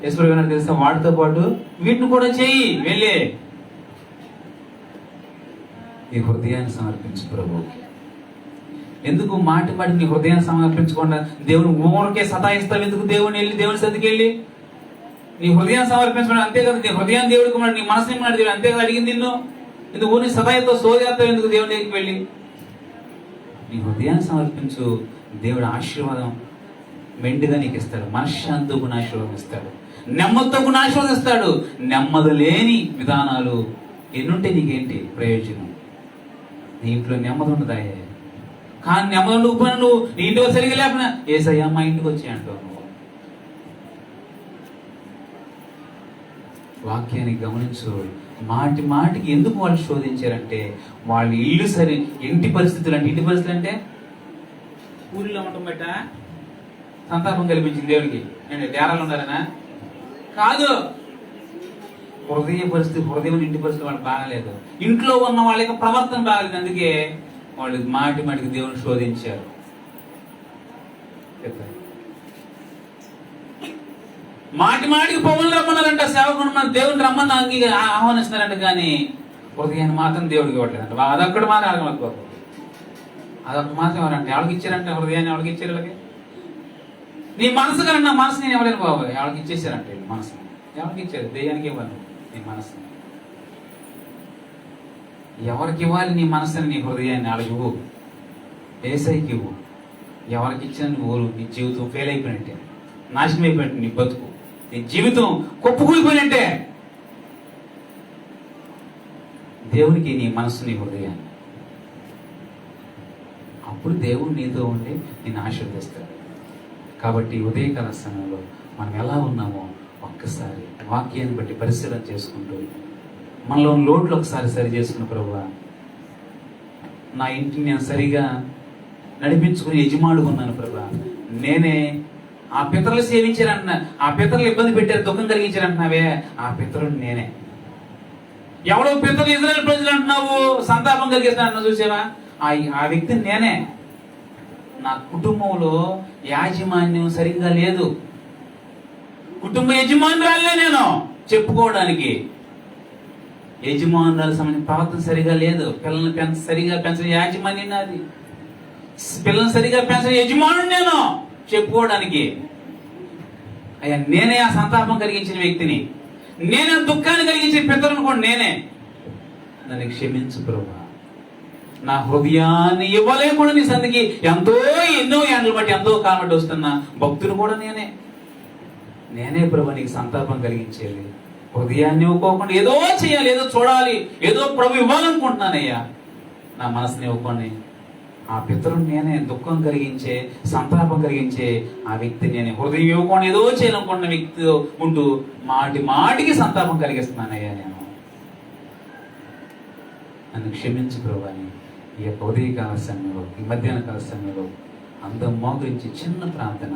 ఈశ్వరు గారు తెలుసా. వాటితో పాటు వీటిని కూడా చెయ్యి, వెళ్ళే నీ హృదయాన్ని సమర్పించు ప్రభువుకి. ఎందుకు మాటి మాటి నీ హృదయాన్ని సమర్పించకుండా దేవుని ఊరికే సతాయిస్తావు ఎందుకు? దేవుని వెళ్ళి దేవుని సదికి వెళ్ళి నీ హృదయాన్ని సమర్పించుకోండి అంతే కదా. నీ హృదయాన్ని దేవుడికి నీ మనసుని మాట దేవుడు అంతే కదా అడిగింది నిన్ను. ఎందుకు ఊరిని సతాయితో సోదేస్తావు ఎందుకు దేవుని దగ్గరికి వెళ్ళి? నీ హృదయాన్ని సమర్పించు, దేవుడు ఆశీర్వాదం మెండుగా నీకు ఇస్తాడు. మనశ్శాంతితో కూడా ఆశీర్వాదం ఇస్తాడు, నెమ్మదితో కూడా ఆశీర్వాదం ఇస్తాడు. నెమ్మది లేని విధానాలు ఎన్నుంటే నీకేంటి ప్రయోజనం? నీ ఇంట్లో నెమ్మది ఉండదాయే. కానీ నెమ్మది ఉండకపోయినా నువ్వు నీ ఇంటికి సరిగా లేకపోయినా ఏసయ్యా మా ఇంటికి వచ్చి అంటావు. నువ్వు వాక్యాన్ని గమనించు. మాటి మాటికి ఎందుకు వాళ్ళు శోధించారంటే వాళ్ళ ఇల్లు సరి ఇంటి పరిస్థితులు అంటే, ఇంటి పరిస్థితులు అంటే ఊరిలో ఉండటం బట్ట సంతాపం కల్పించింది దేవుడికి అంటే డేరాలు ఉండాలనా కాదు. హృదయ పరిస్థితి, హృదయం ఇంటి పరిస్థితి వాళ్ళు బాగాలేదు. ఇంట్లో ఉన్న వాళ్ళ యొక్క ప్రవర్తన బాగాలేదు. అందుకే వాళ్ళు మాటి మాటికి దేవుని శోధించారు. మాటి మాటికి పౌలు రమ్మన్నారంట, సేవకుడు మన దేవుని రమ్మని ఆహ్వానిస్తున్నారంట, కానీ హృదయాన్ని మాత్రం దేవుడికి ఇవ్వట్లేదంట. అదొక్కడ మాత్రం అడగలేకపోతుంది. అదొక మాత్రం ఎవరంటే ఎవరికి ఇచ్చారంట హృదయాన్ని? ఎవరికి ఇచ్చారు? వాళ్ళకి నీ మనసు కానీ నా మనసు నేను ఎవరైనా బాబు ఎవరికి ఇచ్చేసారంటే మనసుని ఎవరికి ఇచ్చారు? దెయ్యానికి ఇవ్వాలి నీ మనసుని. ఎవరికి ఇవ్వాలి నీ మనసుని, నీ హృదయాన్ని? వాళ్ళకి ఇవ్వు, ఏసైకి ఇవ్వు. ఎవరికి ఇచ్చిన నువ్వు నీ జీవితం ఫెయిల్ అయిపోయినట్టే, నాశనం అయిపోయినట్టు నీ బతుకు, నీ జీవితం కుప్పకూలిపోయినట్టే. దేవునికి నీ మనసు, నీ హృదయాన్ని. అప్పుడు దేవుడు నీతో ఉండి నిన్ను ఆశీర్వదిస్తాడు. కాబట్టి ఉదయకాల సమయంలో మనం ఎలా ఉన్నామో ఒక్కసారి వాక్యాన్ని బట్టి పరిశీలన చేసుకుంటూ మనలో లోట్లు ఒకసారి సరి చేసుకున్న ప్రభువా, నా ఇంటిని నేను సరిగా నడిపించుకుని యజమానుడుగా ఉన్నాను ప్రభువా. నేనే ఆ పితరులు సేవించారంటున్నా, ఆ పితరులు ఇబ్బంది పెట్టారు, దుఃఖం కలిగించారంటున్నావే, ఆ పితరుడు నేనే. ఎవడో పితరులు ఇజ్రాయేల్ ప్రజలు అంటున్నావు, సంతాపం కలిగిస్తున్నా చూసావా, ఆ వ్యక్తిని నేనే. నా కుటుంబంలో యాజమాన్యం సరిగ్గా లేదు, కుటుంబ యజమానురాలే నేను చెప్పుకోవడానికి. యజమానురాలు సంబంధించిన ప్రవర్తన సరిగా లేదు, పిల్లల్ని సరిగా పెంచిన యాజమాన్యం నాది, పిల్లల్ని సరిగా పెంచిన యజమానుడు నేను చెప్పుకోవడానికి. అయ్యా నేనే ఆ సంతాపం కలిగించిన వ్యక్తిని, నేనే దుఃఖాన్ని కలిగించిన పితరులను కూడా నేనే. నన్ను క్షమించు ప్రభువా. నా హృదయాన్ని ఇవ్వలేకుండా నీ సందికి ఎన్నో ఏండ్లు బట్టి ఎంతో కాలం బట్టి వస్తున్నా భక్తులు కూడా నేనే ప్రభు నీకు సంతాపం కలిగించేది. హృదయాన్ని ఇవ్వకోకుండా ఏదో చేయాలి, ఏదో చూడాలి, ఏదో ప్రభు ఇవ్వాలనుకుంటున్నానయ్యా. నా మనసుని ఇవ్వకొని ఆ పితరుని నేనే, దుఃఖం కలిగించే, సంతాపం కలిగించే ఆ వ్యక్తి నేనే. హృదయం ఇవ్వకుండా ఏదో చేయాలనుకున్న వ్యక్తి ఉంటూ మాటికి సంతాపం కలిగిస్తున్నానయ్యా. నేను నన్ను క్షమించు ప్రభు అని ఈ యొక్క ఉదయకాల సమయంలో, ఈ మధ్యాహ్న కాల సమయంలో అందం మోకరించి చిన్న ప్రార్థన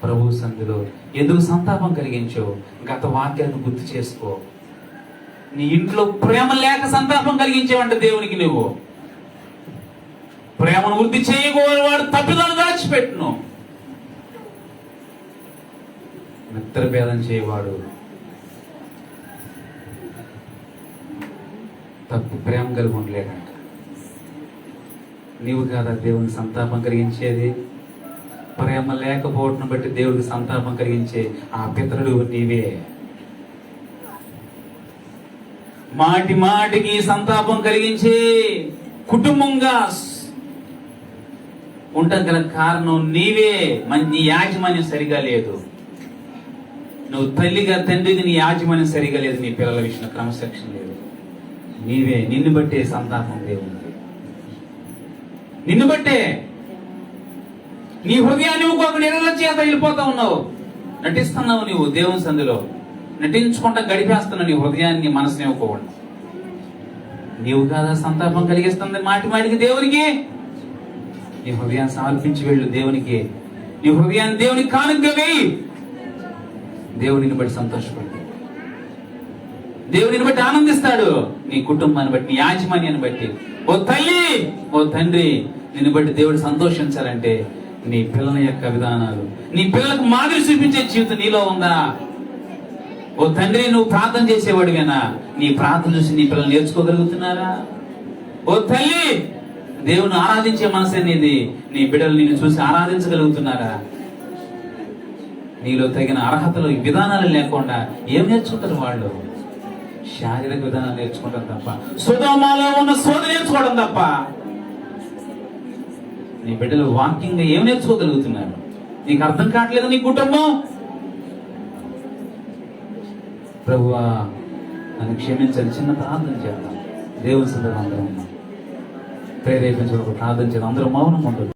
ప్రభు సంధిలో ఎందుకు సంతాపం కలిగించో గత వాక్యాలను గుర్తు చేసుకో. నీ ఇంట్లో ప్రేమ లేక సంతాపం కలిగించేవంట దేవునికి. నువ్వు ప్రేమను వృద్ధి చేయగోవాడు తప్పిదాలు దాచిపెట్టును. మిత్రభేదం చేయవాడు తప్పు ప్రేమ కలిగి ఉండలేడంట. నీవు కాదా దేవుని సంతాపం కలిగించేది? ప్రేమ లేకపోవటం బట్టి దేవుడికి సంతాపం కలిగించే ఆ పితరుడు నీవే. మాటి మాటికి సంతాపం కలిగించే కుటుంబంగా ఉండటం గల కారణం నీవే. నీ యాజమాన్యం సరిగా లేదు. నువ్వు తల్లిగా తండ్రికి నీ యాజమాన్యం సరిగా లేదు. నీ పిల్లల విషయంలో క్రమశిక్షణ లేదు. నీవే. నిన్ను బట్టే సంతాపం దేవునికి. నిన్ను బట్టే నీ హృదయాన్ని ఇంకొక నిర్ణయం చేత వెళ్ళిపోతా ఉన్నావు. నటిస్తున్నావు నువ్వు దేవుని సందులో. నటించుకుంటా గడిపేస్తున్నావు నీ హృదయాన్ని, మనసుని ఇవ్వకుండా. నీవు కాదా సంతాపం కలిగిస్తుంది మాటి మాటికి దేవునికి? నీ హృదయాన్ని సమర్పించి వెళ్ళు దేవునికి. నీ హృదయాన్ని దేవునికి కానుక వేయి. దేవుడిని బట్టి సంతోషపడు. దేవుడిని బట్టి ఆనందిస్తాడు. నీ కుటుంబాన్ని బట్టి, నీ యాజమాన్యాన్ని బట్టి. ఓ తల్లి, ఓ తండ్రి, నిన్ను బట్టి దేవుడు సంతోషించాలంటే నీ పిల్లల యొక్క విధానాలు, నీ పిల్లలకు మాదిరి చూపించే జీవితం నీలో ఉందా? ఓ తండ్రి, నువ్వు ప్రార్థన చేసేవాడివేనా? నీ ప్రార్థన చూసి నీ పిల్లలు నేర్చుకోగలుగుతున్నారా? ఓ తల్లి, దేవుని ఆరాధించే మనసు అనేది నీ బిడ్డలు నిన్ను చూసి ఆరాధించగలుగుతున్నారా? నీలో తగిన అర్హతలు, విధానాలు లేకుండా ఏం నేర్చుకుంటారు వాళ్ళు? శారీరక విధానాలు నేర్చుకుంటారు తప్ప, సుధోమాలో ఉన్న శోధ నేర్చుకోవడం తప్ప నీ బిడ్డలు వాక్యంగా ఏం నేర్చుకోగలుగుతున్నారు? నీకు అర్థం కావట్లేదు నీ కుటుంబం. ప్రభువా నన్ను క్షమించాలి. చిన్న ప్రార్థన చేద్దాం. దేవుని సందర్భం అందరం ప్రేరేపించడం ప్రార్థన చేద్దాం. అందరూ మౌనం ఉండదు.